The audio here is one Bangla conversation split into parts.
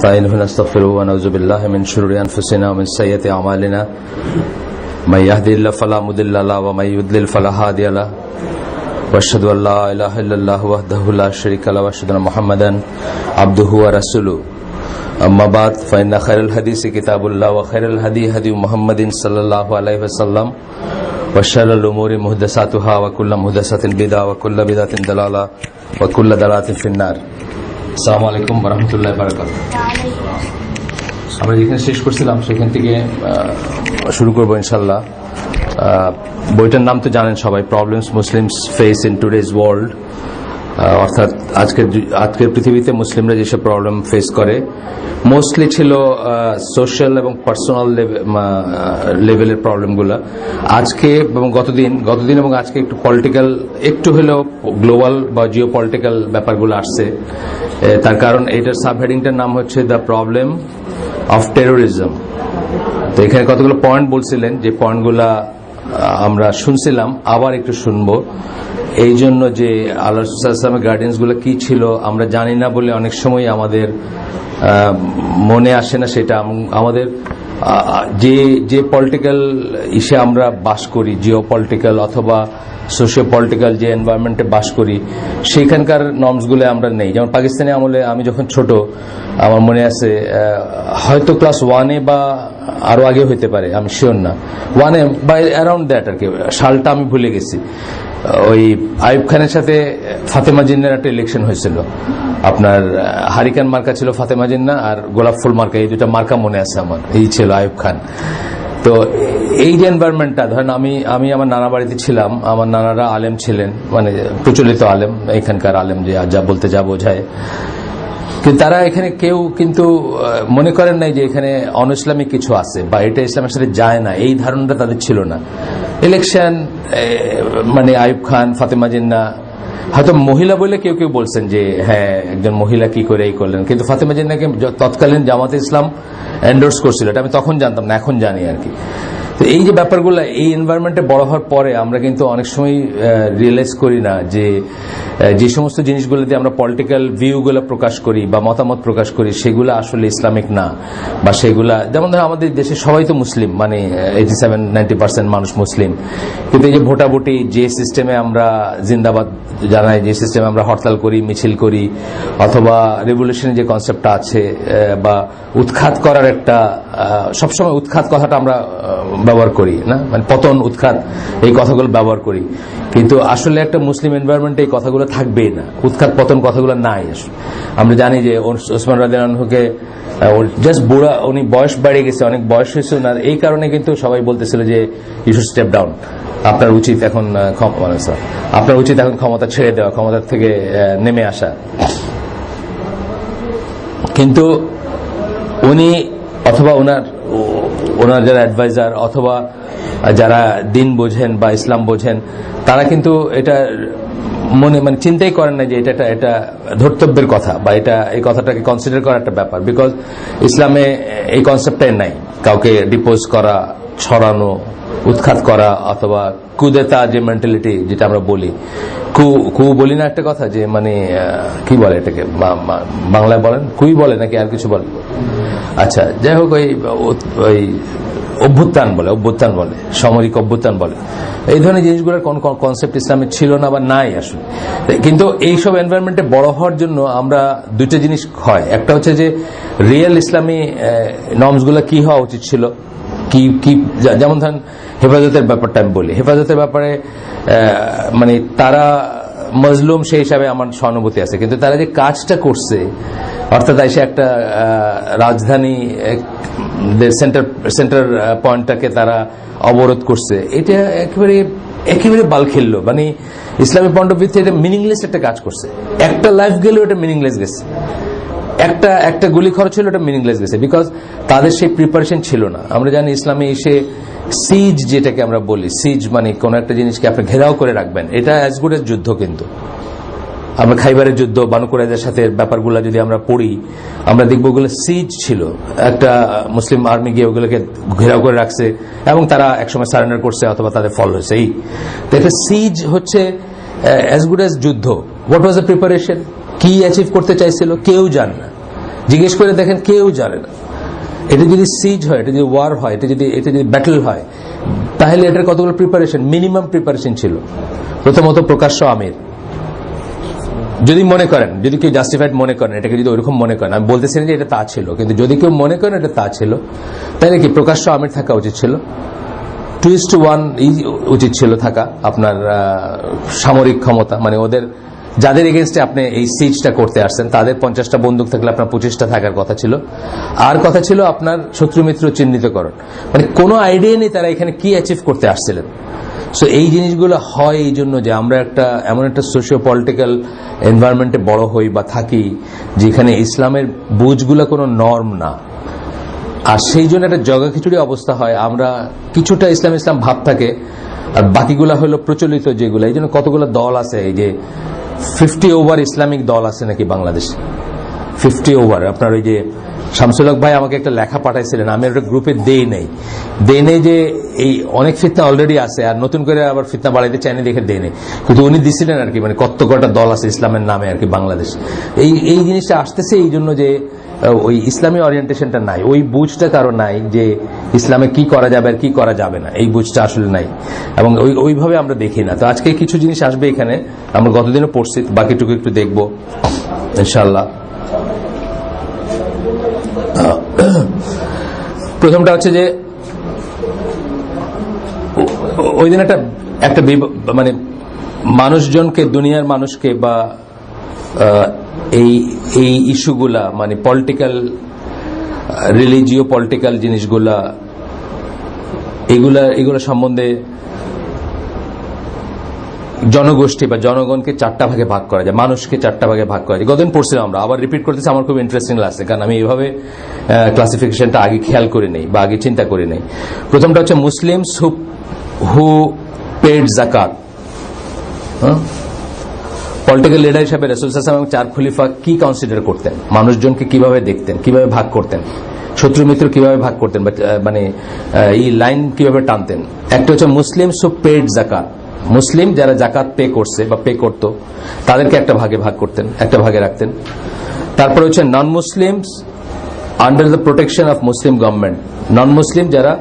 نستعينه ونستغفره ونعوذ بالله من شرور أنفسنا ومن سيئات أعمالنا من يهدي الله فلا مضل له ومن يضلل فلا هادي له وأشهد أن لا إله إلا الله وحده لا شريك له وأشهد أن محمدا عبده ورسوله أما بعد فإن خير الحديث كتاب الله وخير الهدي هدي محمد صلى الله عليه وسلم وشر الأمور محدثاتها وكل محدثة بدعة وكل بدعة ضلالة وكل ضلالة في النار। আসসালামু আলাইকুম ওয়া রাহমাতুল্লাহি ওয়া বারাকাতুহু। আমরা যেখানে শেষ করছিলাম সেখান থেকে শুরু করব ইনশাআল্লাহ। বইটার নাম তো জানেন সবাই, problems Muslims face in today's world, অর্থাৎ আজকের পৃথিবীতে মুসলিমরা যেসব প্রবলেম ফেস করে মোস্টলি ছিল সোশ্যাল এবং পার্সোনাল লেভেলের প্রবলেমগুলো। আজকে এবং গতদিন এবং আজকে একটু পলিটিক্যাল, একটু হলেও গ্লোবাল বা জিও পলিটিক্যাল ব্যাপারগুলো আসছে। তার কারণ এটার সাবহেডিংটার নাম হচ্ছে দ্য প্রবলেম অফ টেরোরিজম। তো এখানে কতগুলো পয়েন্ট বলছিলেন, যে পয়েন্টগুলা আমরা শুনছিলাম, আবার একটু শুনবো। এই জন্য যে আল্লাহ রাসূল সাল্লাল্লাহু আলাইহি ওয়াসাল্লামের গাইডেন্স গুলো কি ছিল আমরা জানি না বলে অনেক সময় আমাদের মনে আসে না সেটা। আমাদের যে পলিটিক্যাল ইসে আমরা বাস করি, জিও পলিটিক্যাল অথবা সোশিও পলিটিক্যাল যে এনভায়রনমেন্টে বাস করি, সেখানকার নর্মস গুলো আমরা নেই। যেমন পাকিস্তানি আমলে আমি যখন ছোট, আমার মনে আছে হয়তো ক্লাস 1-এ বা আরো আগে হইতে পারে, আমি শিওর না, 1-এ বা অ্যারাউন্ড দ্যাট আর কি, সালটা আমি ভুলে গেছি। ওই আইয়ুব খানের সাথে ফাতেমা জিন্নার একটা ইলেকশন হয়েছিল। আপনার হারিকেন মার্কা ছিল ফাতেমা জিন্না, আর গোলাপ ফুল মার্কা, এই দুটা মার্কা মনে আছে আমার, এই ছিল আইয়ুব খান। তো এই যে এনভায়রনমেন্টটা, ধরেন আমি আমার নানা বাড়িতে ছিলাম, আমার নানারা আলেম ছিলেন, মানে প্রচলিত আলেম, এখানকার আলেম যে যা বলতে যা বোঝায়, কিন্তু তারা এখানে কেউ কিন্তু মনে করেন নাই যে এখানে অন ইসলামিক কিছু আছে বা এটা ইসলামের সাথে যায় না, এই ধারণাটা তাদের ছিল না। ইলেকশন মানে আইয়ুব খান, ফাতেমা জিন্না, হয়তো মহিলা বলে কেউ কেউ বলছেন যে হ্যাঁ একজন মহিলা কি করে এই করলেন, কিন্তু ফাতেমা জিন্নাকে তৎকালীন জামাতে ইসলাম এন্ডোর্স করছিল, এটা আমি তখন জানতাম না, এখন জানি আর কি। তো এই যে ব্যাপারগুলো, এই এনভায়রনমেন্টে বড় হওয়ার পরে আমরা কিন্তু অনেক সময় রিয়েলাইজ করি না যে সমস্ত জিনিসগুলো দিয়ে আমরা পলিটিক্যাল ভিউগুলো প্রকাশ করি বা মতামত প্রকাশ করি, সেগুলো আসলে ইসলামিক না। বা সেগুলা, যেমন ধর আমাদের দেশে সবাই তো মুসলিম, মানে 87-90% মানুষ মুসলিম, কিন্তু এই যে ভোটাভুটি, যে সিস্টেমে আমরা জিন্দাবাদ জানাই, যে সিস্টেমে আমরা হরতাল করি, মিছিল করি, অথবা রেভলিউশনের যে কনসেপ্টটা আছে, বা উৎখাত করার একটা, সবসময় উৎখাত কথাটা আমরা ব্যবহার করি না, মানে পতন, উৎখাত, এই কথাগুলো ব্যবহার করি, কিন্তু আসলে একটা মুসলিম এনভায়রনমেন্টে এই কথাগুলো থাকবেই না। উৎখাত পতন কথাগুলো নাই। আমরা জানি যে ওসমান রাদিয়াল্লাহু আনহুকে জাস্ট বুড়া, উনি বয়স বেড়ে গেছে, অনেক বয়স হয়েছে না, এই কারণে কিন্তু সবাই বলতেছিল যে ইউ শুড স্টেপ ডাউন, আপনার উচিত এখন ক্ষমতা ছেড়ে দেওয়া, ক্ষমতা থেকে নেমে আসা। কিন্তু উনি অথবা ওনার যারা অ্যাডভাইজার অথবা যারা দিন বোঝেন বা ইসলাম বোঝেন, তারা কিন্তু এটা মানে চিন্তাই করেন না যে এটা ধর্তব্যের কথা বা এই কথাটাকে কনসিডার করার একটা ব্যাপার। বিকজ ইসলামে এই কনসেপ্টটাই নাই, কাউকে ডিপোজ করা, ছড়ানো, উৎখাত করা, অথবা কুদেতা যে মেন্টালিটি যেটা আমরা বলি, কু বলি না একটা কথা, যে মানে কি বলে এটাকে বাংলায় বলেন, কুই বলে নাকি আর কিছু বলে, আচ্ছা যাই হোক, ওই অভ্যুত্থান বলে, সামরিক অভ্যুত্থান বলে, এই ধরনের জিনিসগুলোর কোন কনসেপ্ট ইসলামে ছিল না বা নাই আসলে। কিন্তু এইসব এনভায়রনমেন্টে বড় হওয়ার জন্য আমরা দুইটা জিনিস হয়, একটা হচ্ছে যে রিয়েল ইসলামী নর্মসগুলো কি হওয়া উচিত ছিল, কি যেমন ধরেন হেফাজতের ব্যাপারটা আমি বলি, হেফাজতের ব্যাপারে মানে তারা মজলুম, সেই হিসাবে আমার সহানুভূতি আছে, কিন্তু তারা যে কাজটা করছে, অর্থাৎ এসে একটা রাজধানী সেন্টার পয়েন্টটাকে তারা অবরোধ করছে, এটা একেবারে বাল খেললো, মানে ইসলামী পয়েন্ট অফ ভিউ এটা মিনিংলেস একটা কাজ করছে। একটা লাইফ গেলেও এটা মিনিংলেস গেছে, একটা গুলি খরচ হলো, এটা মিনিংলেস গেছে, বিকজ তাদের সেই প্রিপারেশন ছিল না। আমরা জানি ইসলামে এসে সিজ, যেটাকে আমরা বলি, সিজ মানে কোন একটা জিনিসকে আপনি ঘেরাও করে রাখবেন, এটা অ্যাজ গুড এজ যুদ্ধ। কিন্তু আমরা খাইবারের যুদ্ধ, বানু কুরাইজার সাথে ব্যাপারগুলো যদি আমরা পড়ি, আমরা দেখবো ওগুলো সিজ ছিল, একটা মুসলিম আর্মি গিয়ে ওগুলোকে ঘেরাও করে রাখছে এবং তারা একসময় সারেন্ডার করছে অথবা তাদের ফল হয়েছে। এই একটা সিজ হচ্ছে অ্যাজ গুড অ্যাজ যুদ্ধ। হোয়াট ওয়াজ দ্য প্রিপারেশন, কি অ্যাচিভ করতে চাইছিল কেউ জানে না, জিজ্ঞেস করে দেখেন কেউ জানে না। এটা যদি সিজ হয়, এটা যদি ওয়ার হয়, এটা যদি ব্যাটল হয়, তাহলে এটার কতগুলো প্রিপারেশন, মিনিমাম প্রিপারেশন ছিল। প্রথমত প্রকাশ্য আমির, যদি মনে করেন, যদি কেউ জাস্টিফাইড মনে করেন, এটাকে যদি ওইরকম মনে করেন, আমি বলতেছি না যে এটা তা ছিল, কিন্তু যদি কেউ মনে করেন এটা তা ছিল, তাহলে কি প্রকাশ্য আমির থাকা উচিত ছিল। 2:1 উচিত ছিল থাকা আপনার সামরিক ক্ষমতা, মানে ওদের যাদের এগেনস্টে আপনি এই সিজটা করতে আসছেন তাদের 50টা বন্দুক থাকলে আপনার 25টা থাকার কথা ছিল। আর কথা ছিল আপনার শত্রু মিত্র চিহ্নিতকরণ, মানে কোনো আইডিয়া নেই তারা এখানে কি অ্যাচিভ করতে আসছিলেন। সো এই জিনিসগুলো হয় এই জন্য যে আমরা এমন একটা সোশিও পলিটিক্যাল এনভায়রনমেন্টে বড় হই বা থাকি যেখানে ইসলামের বুঝগুলো কোনো নর্ম না, আর সেই জন্য একটা জগা খিচুড়ি অবস্থা হয়। আমরা কিছুটা ইসলাম ভাব থাকে আর বাকিগুলা হলো প্রচলিত যেগুলো। এই জন্য কতগুলো দল আছে, এই যে 50 ওভার ইসলামিক দল আছে নাকি বাংলাদেশে, 50 ওভার। আপনার ওই যে শামসুল হক ভাই আমাকে একটা লেখা পাঠাইছিলেন, আমি একটা গ্রুপে দেই নেই যে এই অনেক ফিতনা অলরেডি আছে আর নতুন করে আবার ফিতনা বাড়াইতে চাইনি দেখে দেই নেই, কিন্তু উনি দিছিলেন আর কি, মানে কত কটা দল আছে ইসলামের নামে আর কি বাংলাদেশ। এই জিনিসটা আসতেছে এই জন্য যে ওই ইসলামী ওরিয়েন্টেশনটা নাই, ওই বুঝটা কারো নাই যে ইসলামে কি করা যাবে আর কি করা যাবে না, এই বুঝটা আসলে নাই এবং ওইভাবে আমরা দেখি না। তো আজকে কিছু জিনিস আসবে এখানে, আমরা গতদিনও পড়ছি, বাকিটুকু একটু দেখবো ইনশাআল্লাহ। প্রথমটা হচ্ছে যে ওই দিন একটা মানে মানুষজনকে, দুনিয়ার মানুষকে বা এই ইস্যুগুলা মানে পলিটিক্যাল, রিলিজিও পলিটিক্যাল জিনিসগুলা, এগুলা সম্বন্ধে জনগোষ্ঠী বা জনগণকে 4টা ভাগে ভাগ করা যায়, মানুষকে 4টা ভাগে ভাগ করা যায়। গতদিন পড়ছিলাম আমরা, আবার রিপিট করতেছি, আমার খুব ইন্টারেস্টিং লাগছে কারণ আমি এইভাবে ক্লাসিফিকেশনটা আগে খেয়াল করি নেই বা আগে চিন্তা করি নেই। প্রথমটা হচ্ছে মুসলিমস হু পেড যাকাত। পলিটিক্যাল লিডার হিসাবে রাসূল সাল্লাল্লাহু আলাইহি ওয়াসাল্লাম এবং 4 খলিফা কি কনসিডার করতেন, মানুষজনকে কিভাবে দেখতেন, কিভাবে ভাগ করতেন, শত্রু মিত্র কিভাবে ভাগ করতেন, মানে এই লাইন কিভাবে টানতেন। একটা হচ্ছে মুসলিমস হু পেড যাকাত, মুসলিম যারা জাকাত পে করছে বা পে করত তাদেরকে একটা ভাগে ভাগ করতেন, একটা ভাগে রাখতেন। তারপর হচ্ছে non Muslims under the protection of Muslim government, non Muslim যারা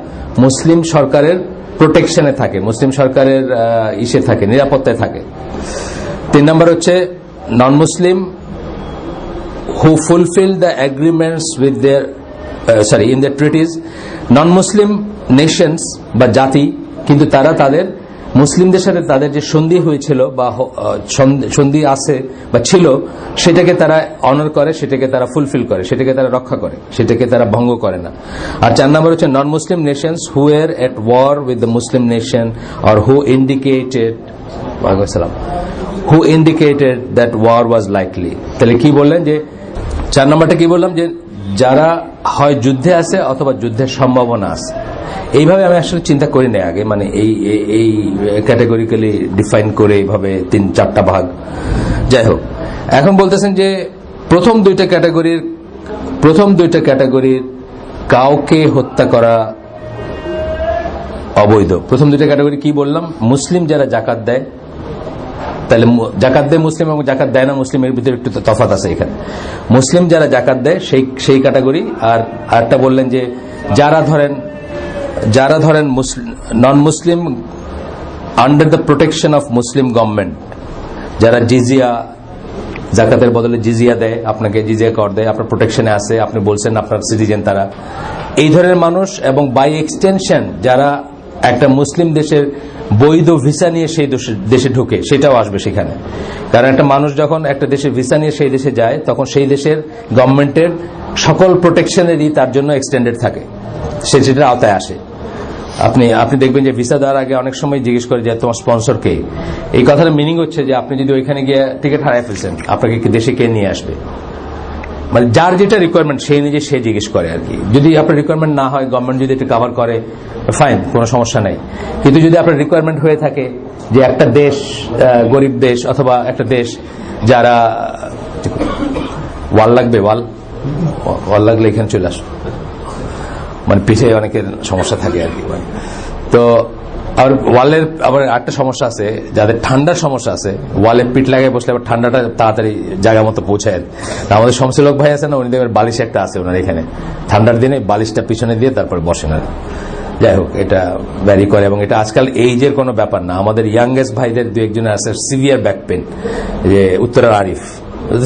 মুসলিম সরকারের প্রোটেকশনে থাকে, মুসলিম সরকারের ইসে থাকে, নিরাপত্তায় থাকে। 3 নম্বর হচ্ছে non Muslim who fulfil the agreements with their in the treaties, non Muslim nations বা জাতি, কিন্তু তারা তাদের মুসলিমদের সাথে তাদের যে সন্ধি হয়েছিল বা সন্ধি আছে বা ছিল সেটাকে তারা অনার করে, সেটাকে তারা ফুলফিল করে, সেটাকে তারা রক্ষা করে, সেটাকে তারা ভঙ্গ করে না। আর 4 নম্বর হচ্ছে non Muslim nations who were at war with the Muslim nation or who indicated that war was likely. তাহলে কি বললেন যে 4 নম্বরটা কি বললাম, যে যারা হয় যুদ্ধে আছে অথবা যুদ্ধের সম্ভাবনা আছে। এইভাবে আমি আসলে চিন্তা করি না আগে, মানে এই ক্যাটাগরিক্যালি ডিফাইন করে এইভাবে 3-4টা ভাগ। যাই হোক, এখন বলতেছেন যে প্রথম দুইটা ক্যাটাগরির কাউকে হত্যা করা অবৈধ। প্রথম দুইটা ক্যাটাগরি কি বললাম, মুসলিম যারা জাকাত দেয়, তাহলে জাকাত দেয় মুসলিম এবং জাকাত দেয় না মুসলিমের ভিতরে একটু তফাৎ আছে এখানে। মুসলিম যারা জাকাত দেয় সেই ক্যাটাগরি। আর আরেকটা বললেন যে যারা ধরেন non Muslim under the protection of Muslim government, যারা জিজিয়া, জাকাতের বদলে জিজিয়া দেয়, আপনাকে জিজিয়া কর দেয়, আপনার প্রোটেকশনে আছে, আপনি বলছেন আপনার সিটিজেন তারা, এই ধরনের মানুষ। এবং বাই এক্সটেনশন যারা একটা মুসলিম দেশের বৈধ ভিসা নিয়ে সেই দেশে ঢুকে, সেটাও আসবে সেখানে। কারণ একটা মানুষ যখন একটা দেশের ভিসা নিয়ে সেই দেশে যায়, তখন সেই দেশের গভর্নমেন্টের সকল প্রোটেকশনেরই তার জন্য এক্সটেন্ডেড থাকে, সেটার আওতায় আসে। আপনি দেখবেন যে ভিসা দেওয়ার আগে অনেক সময় জিজ্ঞেস করে যে তোমার স্পন্সর কে। এই কথার মিনিং হচ্ছে যে আপনি যদি ওইখানে গিয়ে টিকিট হারায় ফেলছেন, আপনাকে দেশে কে নিয়ে আসবে, মানে যার যেটা রিকোয়ারমেন্ট সেই নিজে সে জিজ্ঞেস করে আর কি। যদি আপনার রিকোয়ারমেন্ট না হয়, গভর্নমেন্ট যদি এটা কভার করে, ফাইন, কোনো সমস্যা নাই। কিন্তু যদি আপনার রিকোয়ারমেন্ট হয়ে থাকে যে একটা দেশ গরিব দেশ অথবা একটা দেশ যারা ওয়াল লাগবে, ওয়াল লাগলে এখানে চলে আসো, মানে পিছিয়ে অনেকের সমস্যা থাকে আর কি। তো আর ওয়ালের আবার একটা সমস্যা আছে, যাদের ঠান্ডার সমস্যা আছে ওয়ালে পিঠ লাগিয়ে বসলে আবার ঠান্ডাটা তাড়াতাড়ি জায়গা মতো পৌঁছায়। আমাদের শমসুলক ভাই আছে না, উনি দেখবেন বালিশ একটা আছে ওনার এখানে, ঠান্ডার দিনে বালিশটা পিছনে দিয়ে তারপরে বসেন। যাই হোক, এটা ভ্যারি করে এবং এটা আজকাল এইজের কোনো ব্যাপার না। আমাদের ইয়াংগেস্ট ভাইদের দু একজনের আছে সিভিয়ার ব্যাক পেন, যে উত্তরার আরিফ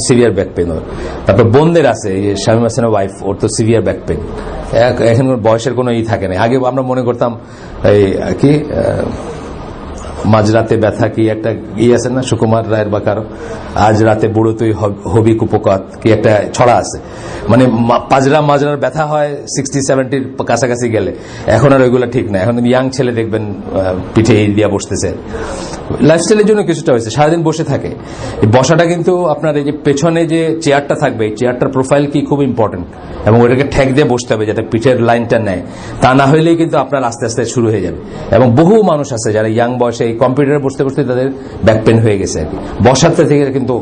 সিভিয়ার ব্যাক পেন ওর। তারপর বোনদের আছে, এই যে শামীম হাসানের ওয়াইফ, ওর তো সিভিয়ার ব্যাক পেন। এখন বয়সের কোনো ই থাকে না। আগে আমরা মনে করতাম এই কি মাঝরাতে ব্যথা কি একটা ই আছে না, সুকুমার রায়ের বা কারো, আজ রাতে বুড়ো তুই হবি কুপকাত কি একটা ছড়া আছে, মানে পাজরা মাজরার ব্যথা হয় 60-70 কাছাকাছি গেলে। এখন আর ওইগুলো ঠিক না। এখন ইয়াং ছেলে দেখবেন পিঠে এই দিয়া বসতেছে। লাইফস্টাইলের জন্য কিছুটা হয়েছে, সারাদিন বসে থাকে। বসাটা কিন্তু আপনার এই যে পেছনে যে চেয়ারটা থাকবে, এই চেয়ারটার প্রোফাইল কি খুব ইম্পর্টেন্ট, এবং ওটাকে ঠেক দিয়ে বসতে হবে যাতে পিঠের লাইনটা নেয়। তা না হইলেই কিন্তু আপনার আস্তে আস্তে শুরু হয়ে যাবে। এবং বহু মানুষ আছে যারা ইয়াং বয়সে এই কম্পিউটারে বসতে বসতে তাদের ব্যাক পেন হয়ে গেছে আর কি। বসাতে থেকে কিন্তু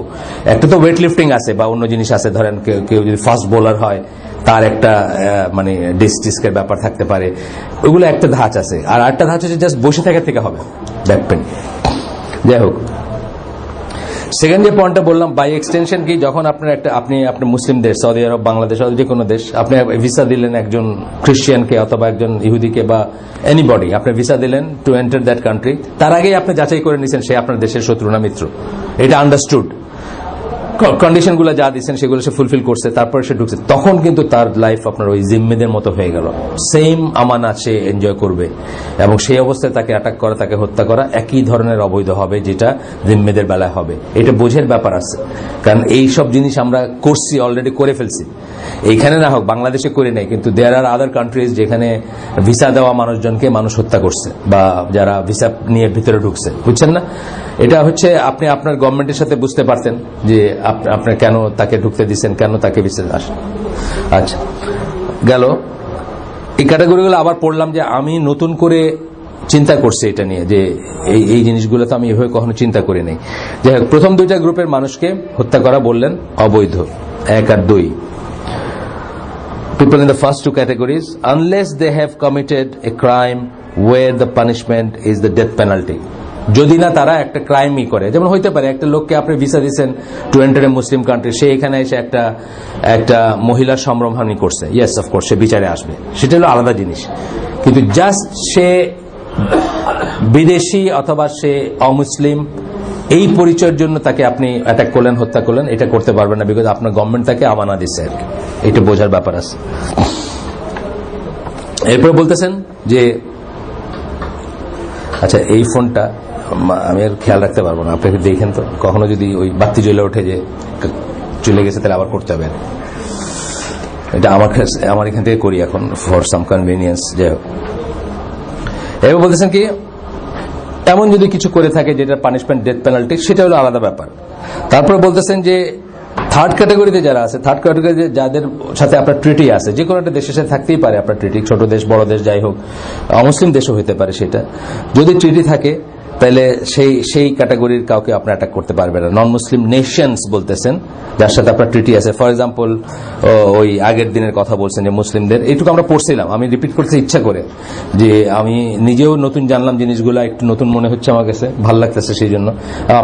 একটা তো ওয়েট লিফটিং আছে বা অন্য জিনিস আছে, ধরেন কেউ যদি ফাস্ট বোলার হয় তার একটা মানে ডিস্কের ব্যাপার থাকতে পারে, ওইগুলো একটা ধাঁচ আছে। আর একটা ধাঁচ হচ্ছে জাস্ট বসে থাকার থেকে হবে ব্যাক পেন। যাই হোক, সেকেন্ড যে পয়েন্টটা বললাম, বাই এক্সটেনশন কি, যখন আপনি মুসলিম দেশ, সৌদি আরব, বাংলাদেশ, যে কোনো দেশ, আপনি ভিসা দিলেন একজন খ্রিস্টিয়ানকে অথবা একজন ইহুদিকে বা এনিবডি, আপনি ভিসা দিলেন টু এন্টার দ্যাট কান্ট্রি, তার আগেই আপনি যাচাই করে নিছেন সে আপনার দেশের শত্রু না মিত্র। এটা আন্ডারস্টুড। কন্ডিশনগুলো যা দিচ্ছেন সেগুলো সে ফুলফিল করছে, তারপরে সে ঢুকছে, তখন কিন্তু তার লাইফ আপনার ওই জিম্মেদের মতো হয়ে গেল। সেম আমানত সে এনজয় করবে এবং সেই অবস্থায় তাকে অ্যাটাক করা, তাকে হত্যা করা একই ধরনের অবৈধ হবে যেটা জিম্মেদের বেলায় হবে। এটা বোঝের ব্যাপার আছে, কারণ এই সব জিনিস আমরা করছি, অলরেডি করে ফেলছি। এইখানে না হোক, বাংলাদেশে করে নাই, কিন্তু দেয়ার আর আদার কান্ট্রিজ যেখানে ভিসা দেওয়া মানুষজনকে মানুষ হত্যা করছে বা যারা ভিসা নিয়ে ভিতরে ঢুকছে, বুঝছেন না? এটা হচ্ছে আপনি আপনার গভর্নমেন্টের সাথে বুঝতে পারতেন যে আপনি কেন তাকে ঢুকতে দিচ্ছেন, কেন তাকে ভিসা আসেন। আচ্ছা, গেল এই ক্যাটাগরিগুলো। আবার পড়লাম যে আমি নতুন করে চিন্তা করছি এটা নিয়ে, যে এই জিনিসগুলো তো আমি এভাবে কখনো চিন্তা করি নাই। যাই হোক, প্রথম দুইটা গ্রুপের মানুষকে হত্যা করা বললেন অবৈধ, 1 আর 2। People in the first two categories, unless they have committed a crime where the punishment is the death penalty. যদি না তারা একটা ক্রাইমই করে, যেমন হইতে পারে একটা লোককে আপনি ভিসা দিচ্ছেন to enter a Muslim country, সে এখানে এসে একটা মহিলার সম্ভ্রমহানি করছে, ইয়েস অফকোর্স সে বিচারে আসবে, সেটা হলো আলাদা জিনিস। কিন্তু জাস্ট সে বিদেশি অথবা সে অমুসলিম, এই পরিচয়ের জন্য তাকে আপনি অ্যাটাক করলেন, হত্যা করলেন, এটা করতে পারবেন না, বিকজ আপনার গভর্নমেন্ট তাকে আমানা দিচ্ছে আর কি। এটা বোঝার ব্যাপার আছে। এরপর বলতেছেন যে আচ্ছা, এই ফোনটা আমি আর খেয়াল রাখতে পারবো না, আপনাকে দেখেন তো, কখনো যদি ওই বাতি জ্বলে ওঠে যে চলে গেছে তাহলে আবার করতে হবে। এটা আমার এখান থেকে করি এখন ফর সাম কনভিনিয়েন্স। যাই হোক, এবার বলতেছেন কি, এমন যদি কিছু করে থাকে যেটা পানিশমেন্ট ডেথ পেনাল্টি, সেটা হলো আলাদা ব্যাপার। তারপরে বলতেছেন যে থার্ড ক্যাটাগরিতে যারা আছে, থার্ড ক্যাটাগরিতে যাদের সাথে আপনার ট্রিটি আছে, যে কোনো একটা দেশের সাথে থাকতেই পারে আপনার ট্রিটি, ছোট দেশ বড় দেশ যাই হোক, অমুসলিম দেশও হতে পারে, সেটা যদি ট্রিটি থাকে তাহলে সেই ক্যাটাগরির কাউকে আপনি অ্যাটাক করতে পারবেন না। নন মুসলিম নেশনস বলতেছেন যার সাথে আপনার ট্রিটি আছে। ফর এক্সাম্পল, ওই আগের দিনের কথা বলছেন যে মুসলিমদের, এইটুকু আমরা পড়ছিলাম, আমি রিপিট করতে ইচ্ছা করে, যে আমি নিজেও নতুন জানলাম জিনিসগুলো, একটু নতুন মনে হচ্ছে আমার কাছে, ভালো লাগতেছে, সেই জন্য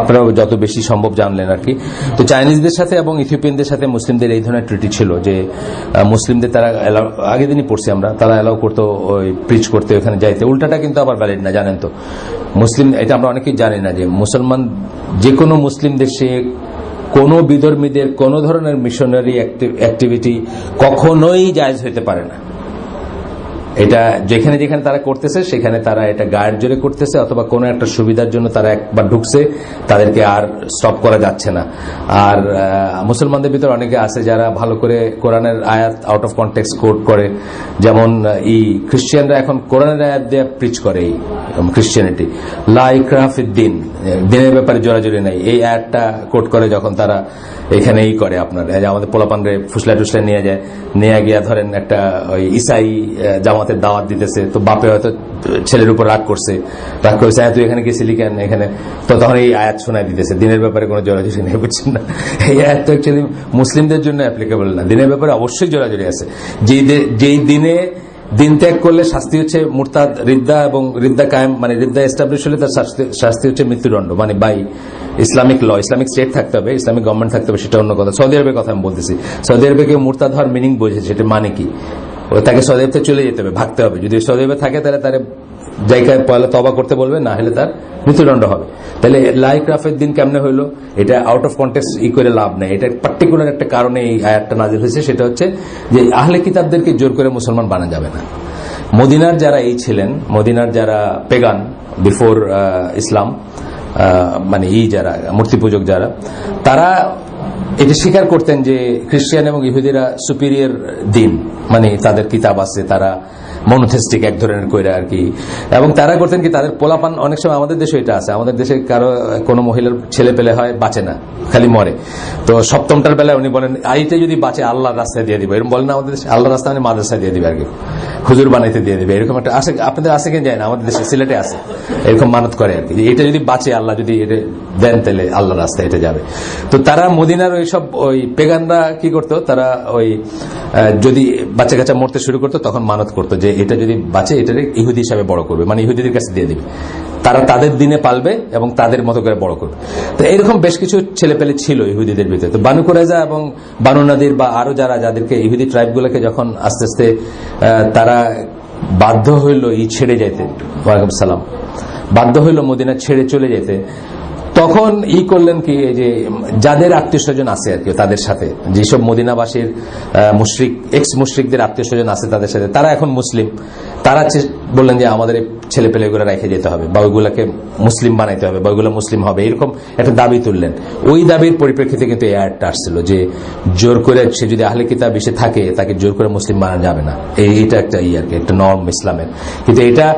আপনারাও যত বেশি সম্ভব জানলেন আর কি। তো চাইনিজদের সাথে এবং ইথিওপিয়ানদের সাথে মুসলিমদের এই ধরনের ট্রিটি ছিল যে মুসলিমদের তারা আগের দিনই পড়ছি আমরা, তারা অ্যালাউ করতো ওই প্রিচ করতে, ওখানে যাইতে। উল্টাটা কিন্তু আবার ভ্যালিড না, জানেন তো। মুসলিম, এটা আমরা অনেকেই জানি না যে মুসলমান যে কোনো মুসলিম দেশে কোনো বিধর্মীদের কোনো ধরনের মিশনারি অ্যাক্টিভিটি কখনোই জায়েজ হইতে পারে না। এটা যেখানে যেখানে তারা করতেছে সেখানে তারা এটা গায়ের জোরে করতেছে, অথবা কোনো একটা সুবিধার জন্য তারা একবার ঢুকছে, তাদেরকে আর স্টপ করা যাচ্ছে না। আর মুসলমানদের ভিতর অনেকে আছে যারা ভালো করে কোরআনের আয়াত আউট অফ কনটেক্সট কোট করে, যেমন খ্রিস্টিয়ানরা এখন কোরআনের আয়াত দিয়ে প্রিচ করে, এই খ্রিস্টিয়ানিটি লা ইকরাহা ফিদ্দিন, দিনের ব্যাপারে জোরাজোরি নাই, এই আয়াতটা কোট করে যখন তারা এখানেই করে আপনার আমাদের পোলাপানরে ফুসলা টুসলা নিয়ে গিয়া ধরেন একটা ওই ইসাই জামাতের দাওয়াত দিতেছে, তো বাপে হয়তো ছেলের উপর রাগ করেছে, তুই এখানে গেছিলি কেন এখানে, তো তখন এই আয়াত শোনায় দিতেছে, দিনের ব্যাপারে কোনো জোরাজুরি নেই, বুঝছেন না? এই আয়াত তো অ্যাকচুয়ালি মুসলিমদের জন্য অ্যাপ্লিকেবল না, দিনের ব্যাপারে অবশ্যই জোরাজুরি আছে। যেই দিনে দিন ত্যাগ করলে শাস্তি হচ্ছে মুরতাদ, রিদ্দা, এবং রিদ্দা কায়েম মানে রিদ্দা এস্টাবলিশ হলে তার শাস্তি হচ্ছে মৃত্যুদণ্ড, মানে by Islamic law, Islamic state থাকতে হবে, ইসলামিক গভর্নমেন্ট থাকতে হবে, সেটা অন্য কথা। সৌদি আরবের কথা আমি বলতেছি, সৌদি আরবে কেউ মুরতাদ হওয়ার মিনিং বোঝেছে, সেটা মানে কি, তাকে সৌদি আরব থেকে চলে যেতে হবে, ভাগতে হবে। যদি সৌদি আরবে থাকে তাহলে তার জায়গায় পয়লা তওবা করতে বলবে, না হলে তার মৃত্যুদণ্ড হবে। তাহলে লাইক রাফের দিন কেমনে হইলো, এটা আউট অফ কন্টেক্সট করে লাভ নেই। এটা পার্টিকুলার একটা কারণে এই আয়াতটা নাজিল হয়েছে, সেটা হচ্ছে যে আহলে কিতাবদেরকে জোর করে মুসলমান বানানো যাবে না। মদিনার যারা এই ছিলেন, মদিনার যারা পেগান বিফোর ইসলাম, মানে যারা মূর্তি পূজক যারা, তারা এটা স্বীকার করতেন যে খ্রিস্টান এবং ইহুদিরা সুপিরিয়র দিন, মানে তাদের কিতাব আছে, তারা মনোথেস্টিক এক ধরনের কইরা আর কি। এবং তারা করতেন কি, তাদের পোলাপান, অনেক সময় আমাদের দেশে এটা আছে, আমাদের দেশে কারো কোনো মহিলার ছেলে পেলে হয়, বাঁচে না, খালি মরে। তো সপ্তমটার বেলায় উনি বলেন আইতে যদি বাঁচে আল্লাহর রাস্তায় দিয়ে দিবে, এরকম বলেন না আমাদের দেশে, আল্লাহর রাস্তা মানে মাদ্রাসায় দিয়ে দিবে আর কি, হুজুর বানাইতে দিয়ে দিবে, এরকম একটা আছে। আপনাদের আছে কেন যায় না, আমাদের দেশে সিলেটে আছে, এরকম মানত করে আর কি, এটা যদি বাঁচে আল্লাহ যদি এটা দেন তাহলে আল্লাহর রাস্তায় এটা যাবে। তো তারা মদিনার ওইসব ওই পেগানরা কি করতো, তারা ওই যদি বাচ্চা কাচ্চা মরতে শুরু করতো তখন মানত করতো যে এটা যদি বাঁচে এটা ইহুদি হিসাবে বড় করবে, মানে ইহুদিদের কাছে দিয়ে দিবে, তারা তাদের দিনে পালবে এবং তাদের মতো করে বড় করবে। তো এরকম বেশ কিছু ছেলে পেলে ছিল ইহুদিদের ভিতরে। তো বানু কুরাইজা এবং বানু নাদির বা আরো যাদেরকে ইহুদি ট্রাইবগুলোকে যখন আস্তে আস্তে তারা বাধ্য হইল ছেড়ে যেতে, ওয়ালাইকুম সালাম, বাধ্য হইল মদিনা ছেড়ে চলে যেতে, তখন করলেন কি, যে যাদের আত্মীয় স্বজন আছে আর কি তাদের সাথে, যেসব মদিনাবাসীর মুশরিক এক্স মুশরিকদের আত্মীয় স্বজন আছে তাদের সাথে, তারা এখন মুসলিম, তারা বললেন যে আমাদের ছেলে পেলে ওইগুলো রেখে যেতে হবে বা ওইগুলাকে মুসলিম বানাইতে হবে বা ওইগুলো মুসলিম হবে, এরকম একটা দাবি তুললেন। ওই দাবির পরিপ্রেক্ষিতে কিন্তু এই আয়াতটা আসছিল যে জোর করে সে যদি আহলে কিতাব এসে থাকে তাকে জোর করে মুসলিম বানানো যাবে না, এইটা একটা আর কি একটা নর্ম ইসলামের। কিন্তু এটা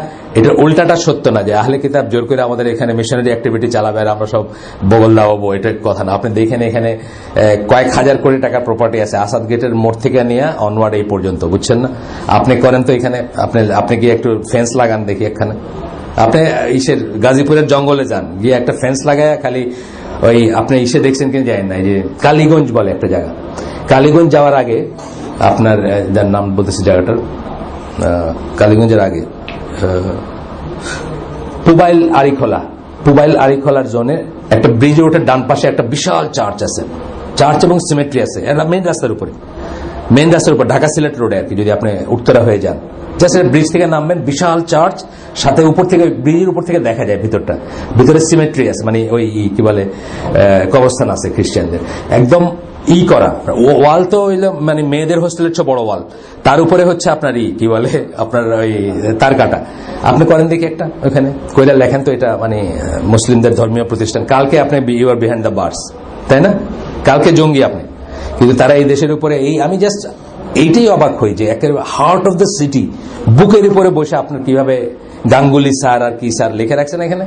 উল্টাটা সত্য না যে আহলে কিতাব জোর করে আমাদের এখানে মিশনারি অ্যাক্টিভিটি চালাবে আর আমরা সব বগল দাওয়াবো, এটা কথা না। আপনি দেখেন এখানে কয়েক হাজার কোটি টাকার প্রপার্টি আছে আসাদ গেটের মোড় থেকে নিয়ে অনওয়ার্ড এই পর্যন্ত, বুঝছেন না? আপনি করেন তো এখানে, আপনি গিয়ে একটু ফেন্স লাগান দেখি, এখানে আপনি গাজীপুরের জঙ্গলে যান, গিয়ে একটা ফেন্স লাগায় খালি ওই আপনি দেখছেন কিনা জানেন না, যে কালীগঞ্জ বলে একটা জায়গা, কালীগঞ্জ যাওয়ার আগে আপনার যার নাম বলতেছে জায়গাটার, কালীগঞ্জের আগে পুবাইল আরিখোলার জোনে একটা ব্রিজে ওঠে, ডান পাশে একটা বিশাল চার্চ আছে, চার্চ এবং সিমেট্রি আছে, মেন রাস্তার উপর ঢাকা সিলেট রোডে আর কি। যদি আপনি উত্তরা হয়ে যান, জাস্ট ব্রিজ থেকে নামবেন, বিশাল চার্চ, সাথে উপর থেকে ব্রিজের উপর থেকে দেখা যায় ভিতরে সিমেট্রি আছে, মানে ওই কি বলে কবরস্থান আছে খ্রিস্টানদের, একদম করা ওয়াল তো মানে মেয়েদের হোস্টেলের চেয়ে বড় ওয়াল, তার উপরে হচ্ছে আপনার কি বলে আপনার ওই তার কাটা। আপনি করেন দেখি একটা ওখানে কইলা লেখেন তো এটা মানে মুসলিমদের ধর্মীয় প্রতিষ্ঠান, কালকে আপনি you are behind the bars, তাই না? কালকে জঙ্গি আপনি, কিন্তু তারা এই দেশের উপরে আমি জাস্ট এইটাই অবাক হই যে একেবারে হার্ট অফ দ্য সিটি বুকের উপরে বসে আপনার কিভাবে গাঙ্গুলি স্যার আর কি স্যার লিখে রাখছেন এখানে,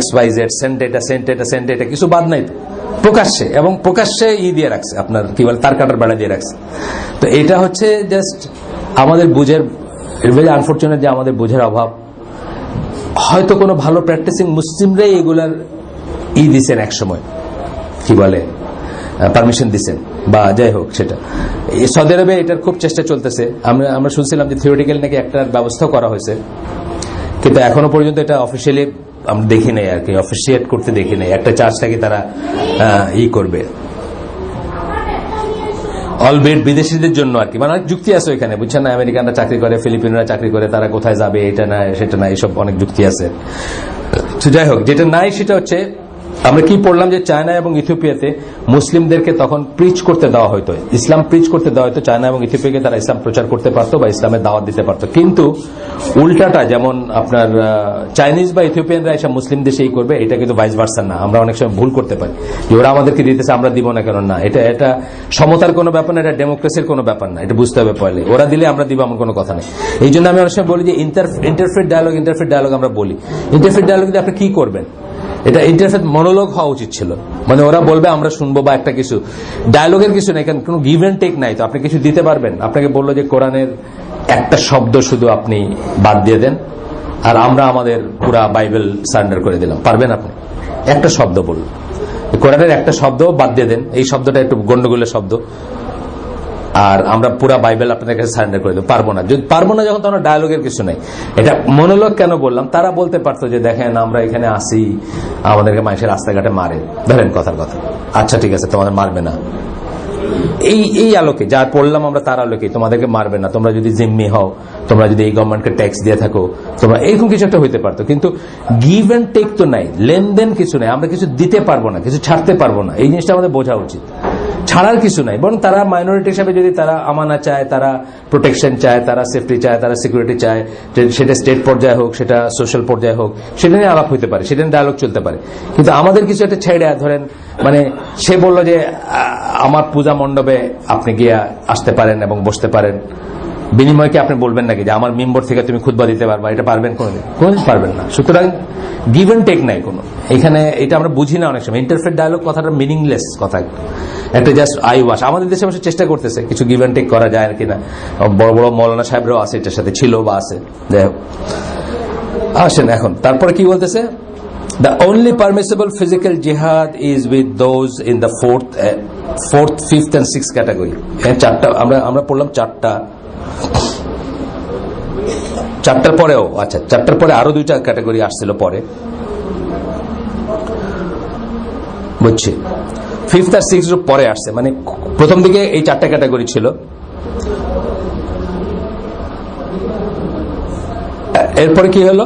XYZ সেন্ট এটা কিছু বাদ নাই প্রকাশ্যে দিয়ে রাখছে, আপনার কি বলে তার কাটার বেড়া দিয়ে রাখছে। তো এটা হচ্ছে জাস্ট আমাদের বুঝের, আনফরচুনেট যে আমাদের বুঝের অভাব। হয়তো কোনো ভালো প্র্যাকটিসিং মুসলিমরাই এগুলার দিছেন এক সময়, কি বলে পারমিশন দিচ্ছেন বা যাই হোক, সেটা সৌদি আরবে এটার খুব চেষ্টা চলতেছে। আমরা শুনছিলাম যে থিওরিটিক্যাল নাকি একটা ব্যবস্থা করা হয়েছে, কিন্তু এখনো পর্যন্ত এটা অফিসিয়ালি আমরা দেখি নাই আর কি, অফিসিয়েট করতে দেখি নাই। একটা চার্জটাকে তারা করবে অলবেট বিদেশিদের জন্য আর কি, মানে অনেক যুক্তি আছে ওইখানে, বুঝছেন না? আমেরিকানরা চাকরি করে, ফিলিপিনরা চাকরি করে, তারা কোথায় যাবে, এটা না সেটা না, এসব অনেক যুক্তি আছে। তো যাই হোক, যেটা নাই সেটা হচ্ছে আমরা কি পড়লাম যে চায়না এবং ইথিওপিয়াতে মুসলিমদেরকে তখন প্রিচ করতে দেওয়া হয়তো, ইসলাম প্রিচ করতে দেওয়া হয়তো। চায়না এবং ইথিওপিয়াকে তারা ইসলাম প্রচার করতে পারতো বা ইসলামের দাওয়াত দিতে পারতো, কিন্তু উল্টাটা যেমন আপনার চাইনিজ বা ইথিওপিয়ানরা এসব মুসলিম দেশেই করবে, এটা কিন্তু ভাইস ভার্সা না। আমরা অনেক সময় ভুল করতে পারি যে ওরা আমাদেরকে দিতেছে আমরা দিব না কেন, না, এটা সমতার কোনো ব্যাপার না, এটা ডেমোক্রেসির কোনো ব্যাপার না, এটা বুঝতে হবে পয়লে। ওরা দিলে আমরা দিব এমন কোনো কথা নেই। এই জন্য আমি অনেক সময় বলি যে ইন্টারফেথ ডায়ালগ আমরা বলি। ইন্টারফেথ ডায়ালগ দিয়ে আপনি কি করবেন? এটা ইন্টারফেথ মনোলগ হওয়া উচিত ছিল, মানে ওরা বলবে আমরা শুনবো বা একটা কিছু, ডায়ালগের কিছু নেই, কারণ কোনো গিভ এন্ড টেক নাই। তো আপনি কিছু দিতে পারবেন? আপনাকে বললো যে কোরআনের একটা শব্দ শুধু আপনি বাদ দিয়ে দেন আর আমরা আমাদের পুরা বাইবেল সারেন্ডার করে দিলাম, পারবেন আপনি? একটা শব্দ বলুন, কোরআনের একটা শব্দ বাদ দিয়ে দেন, এই শব্দটা একটু গন্ডগোলের শব্দ, আর আমরা পুরা বাইবেল আপনাদের কাছে সারেন্ডার করে দেবো, পারবো না। যদি পারবো না যখন, তখন ডায়ালগের কিছু নেই। এটা মনোলগ কেন বললাম, তারা বলতে পারতো যে দেখেন আমরা এখানে আসি, আমাদেরকে মানুষের রাস্তাঘাটে মারে, ধরেন কথার কথা, আচ্ছা ঠিক আছে তোমাদের মারবে না, এই আলোকে যা পড়লাম আমরা তার আলোকে তোমাদেরকে মারবে না, তোমরা যদি জিম্মি হও, তোমরা যদি এই গভর্নমেন্টকে ট্যাক্স দিয়ে থাকো, তোমরা এরকম কিছু একটা হইতে পারতো। কিন্তু গিভ এন্ড টেক তো নাই, লেনদেন কিছু নাই, আমরা কিছু দিতে পারবো না, কিছু ছাড়তে পারবো না, এই জিনিসটা আমাদের বোঝা উচিত। ছাড়ার কিছু নাই, বরং তারা মাইনরিটি হিসাবে যদি তারা আমানা চায়, তারা প্রোটেকশন চায়, তারা সেফটি চায়, তারা সিকিউরিটি চায়, সেটা স্টেট পর্যায়ে হোক, সেটা সোশ্যাল পর্যায়ে হোক, সেটা নিয়ে আলাপ হইতে পারে, সেটা নিয়ে ডায়ালগ চলতে পারে। কিন্তু আমাদের কিছু একটা ছেড়ে ধরেন, মানে সে বললো যে আমার পূজা মণ্ডপে আপনি গিয়ে আসতে পারেন এবং বসতে পারেন, বিনিময়ে কি আপনি বলবেন নাকি যে আমার মেম্বর থেকে তুমি খুতবা দিতে পারবা? এটা পারবেন কোনোদিন? কোনোদিন পারবেন না। সুতরাং গিভ এন্ড টেক নাই কোনো এখানে, এটা আমরা বুঝি না অনেক সময়। ইন্টারফেট ডায়ালগ কথাটা মিনিংলেস কথা, একটা জাস্ট আই ওয়াশ। আমাদের দেশে অবশ্য চেষ্টা করতেছে কিছু গিভ এন্ড টেক করা যায় কিনা, বড় বড় মৌলানা সাহেবরাও আছে এটার সাথে, ছিল বা আছে, যাই হোক। আসেন এখন তারপরে কি বলতেছে, the only permissible physical jihad is with those in the fourth, fifth and sixth category. চারটা আমরা পড়লাম, চারটার পরেও, আচ্ছা চারটার পরে আরো দুইটা ক্যাটাগরি আসছিল পরে, বুঝছি। ফিফথ আর সিক্স পরে আসছে, মানে প্রথম দিকে এই চারটা ক্যাটাগরি ছিল। এরপরে কি হলো,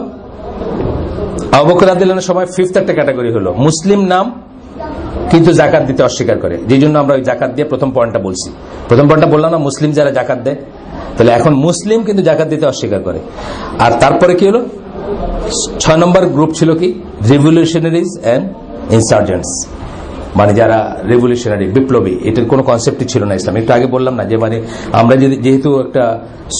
আবু বকর রাদিয়াল্লাহু আনহুর সময় ফিফথ একটা ক্যাটাগরি হলো, মুসলিম নাম কিন্তু জাকাত দিতে অস্বীকার করে, যেই জন্য আমরা ওই জাকাত দিয়ে প্রথম পয়েন্টটা বলছি। প্রথম পয়েন্টটা বললাম না, মুসলিম যারা জাকাত দেয়, তাহলে এখন মুসলিম কিন্তু জাকাত দিতে অস্বীকার করে। আর তারপরে কি হলো, 6 নম্বর গ্রুপ ছিল কি, রিভলিউশনারিজ এন্ড ইনসার্জেন্টস, মানে যারা রেভলিউশনারি, বিপ্লবী, এটার কোনো কনসেপ্টই ছিল না ইসলাম। একটু আগে বললাম না যে মানে আমরা যেহেতু একটা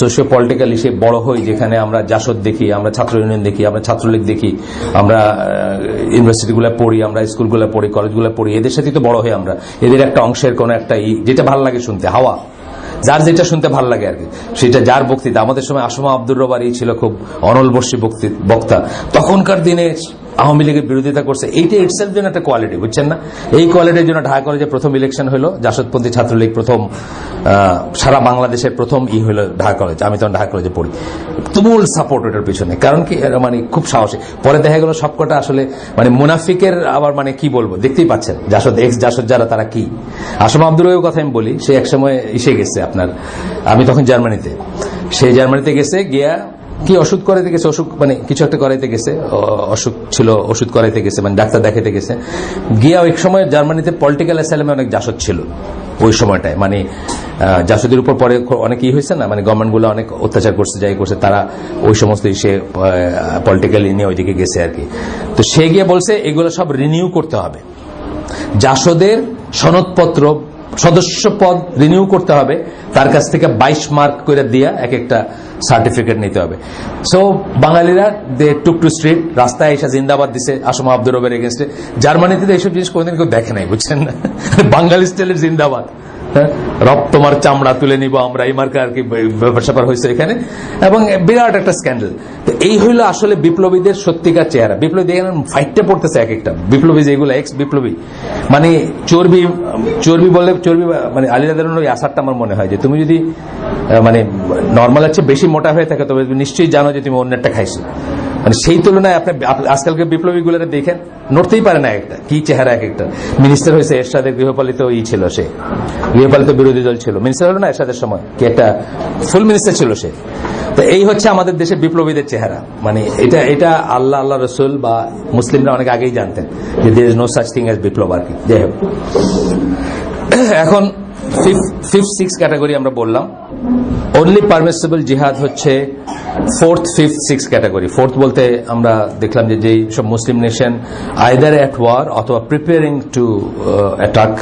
সোশিও পলিটিক্যাল হিসেবে বড় হই, যেখানে আমরা জাসদ দেখি, আমরা ছাত্র ইউনিয়ন দেখি, আমরা ছাত্রলীগ দেখি, আমরা ইউনিভার্সিটিগুলো পড়ি, আমরা স্কুলগুলো পড়ি, কলেজগুলো পড়ি, এদের সাথে তো বড় হই আমরা। এদের একটা অংশের কোন একটা যেটা ভালো লাগে শুনতে, হাওয়া, যার যেটা শুনতে ভালো লাগে আর কি, সেটা যার বক্তৃতা। আমাদের সময় আসমা আব্দুর রব্বারি ছিল খুব অনলবর্ষী বক্তা, তখনকার দিনে আওয়ামী লীগের বিরোধিতা করছে, এইটা ইটসেলফ জন্য একটা কোয়ালিটি, বুঝছেন না? এই কোয়ালিটির জন্য ঢাকা কলেজে প্রথম ইলেকশন হলো, জাসদপন্থী ছাত্রলীগ প্রথম, সারা বাংলাদেশের প্রথম হলো ঢাকা কলেজ। আমি তখন ঢাকা কলেজে পড়ি, তুমুল সাপোর্ট ওটার পিছনে, কারণ কি মানে খুব সাহসী। পরে দেখা গেল সবকটা আসলে মানে মুনাফিকের, আবার মানে কি বলবো, দেখতেই পাচ্ছেন জাসদ, এক্স জাসদ যারা, তারা কি। আসমা আব্দুর রব্বারির কথা আমি বলি, সে একসময় এসে গেছে আপনার, আমি তখন জার্মানিতে, সেই জার্মানিতে গেছে, গিয়া কি ওষুধ করাইতে গেছে, অসুখ মানে কিছু একটা করাইতে গেছে, অসুখ ছিল, ওষুধ করাইতে গেছে, মানে ডাক্তার দেখাইতে গেছে গিয়া। ওই সময় জার্মানিতে পলিটিক্যাল অ্যাসাইলামে অনেক জাসদ ছিল ওই সময়টায়, মানে জাসদের উপর পরে অনেক হয়েছে না, মানে গভর্নমেন্ট গুলো অনেক অত্যাচার করছে, যাই করছে, তারা ওই সমস্ত সে পলিটিক্যাল নিয়ে ওইদিকে গেছে আর কি। তো সে গিয়ে বলছে এগুলো সব রিনিউ করতে হবে, জাসদের সনদপত্র, সদস্য পদ রিনিউ করতে হবে, তার কাছ থেকে 22 মার্ক করে দিয়া এক একটা সার্টিফিকেট নিতে হবে। সো বাঙালিরা দে টুক টু স্ট্রিট, রাস্তায় এসে জিন্দাবাদ দিছে আসমা আব্দুর রব্বারির এগেইনস্টে। জার্মানিতে এইসব জিনিস কোনদিন কেউ দেখে নাই, বুঝছেন না? বাঙালি স্টাইলের জিন্দাবাদ, রব তোমার চামড়া তুলে নিব আমরা, এই মার্কা আর কি ব্যাপার স্যাপার হয়েছে এখানে, এবং বিরাট একটা স্ক্যান্ডাল। তো এই হইলো আসলে বিপ্লবীদের সত্যিকার চেহারা। বিপ্লবী দেখেন ফাইটটা পড়তেছে এক একটা বিপ্লবী, যেগুলো এক্স বিপ্লবী, মানে চর্বি বললে চর্বি, মানে আলিদাদের ওই আসারটা আমার মনে হয় যে তুমি যদি মানে নর্মাল হচ্ছে বেশি মোটা হয়ে থাকে, তবে নিশ্চয়ই জানো যে তুমি অন্যটা খাইছো, মানে সেই তুলনায় আপনি আজকালকে বিপ্লবী গুলো দেখেন, নড়তেই পারে না, একটা কি চেহারা এক একটা। মিনিস্টার হয়েছে এরশাদের, গৃহপালিত ছিল, সে গৃহপালিত বিরোধী দল ছিল, মিনিস্টার হলো না এরশাদের সময়, কি একটা ফুল মিনিস্টার ছিল সে। তো এই হচ্ছে আমাদের দেশে বিপ্লবীদের চেহারা, মানে এটা আল্লাহ রসুল বা মুসলিমরা অনেক আগেই জানতেন যে there is no such thing as বিপ্লব আর কি। যাই হোক, এখন ফিফথ সিক্স ক্যাটাগরি আমরা বললাম। অনলি পারমিসিবল জিহাদ হচ্ছে fourth, fifth, six category. Fourth বলতে আমরা দেখলাম যে যেই সব Muslim nation either at war অথবা preparing to attack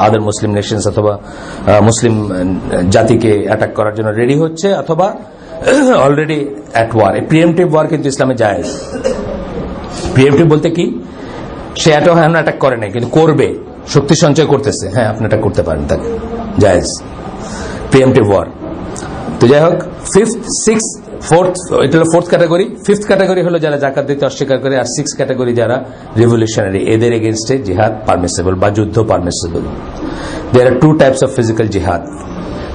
other Muslim nations, অথবা মুসলিম জাতিকে অ্যাটাক করার জন্য রেডি হচ্ছে, অথবা already at war. Preemptive war কিন্তু ইসলামে জায়েজ। প্রিএমটিভ বলতে কি, সে এখন অ্যাটাক করে নাই কিন্তু করবে, শক্তি সঞ্চয় করতেছে, হ্যাঁ আপনি এটা করতে পারেন, তাকে জায়েজ প্রিএমটিভ ওয়ার। তো যাই হোক, ফিফথ, সিক্স, ফোর্থ, এটা হলো ফোর্থ ক্যাটাগরি। ফিফথ ক্যাটাগরি হলো যারা জাকাত দিতে অস্বীকার করে, আর সিক্স ক্যাটাগরি যারা রিভলিউশনারি, এদের এগেইনস্টে জিহাদ পারমিসিবল বা যুদ্ধ permissible. There are two types of physical জিহাদ।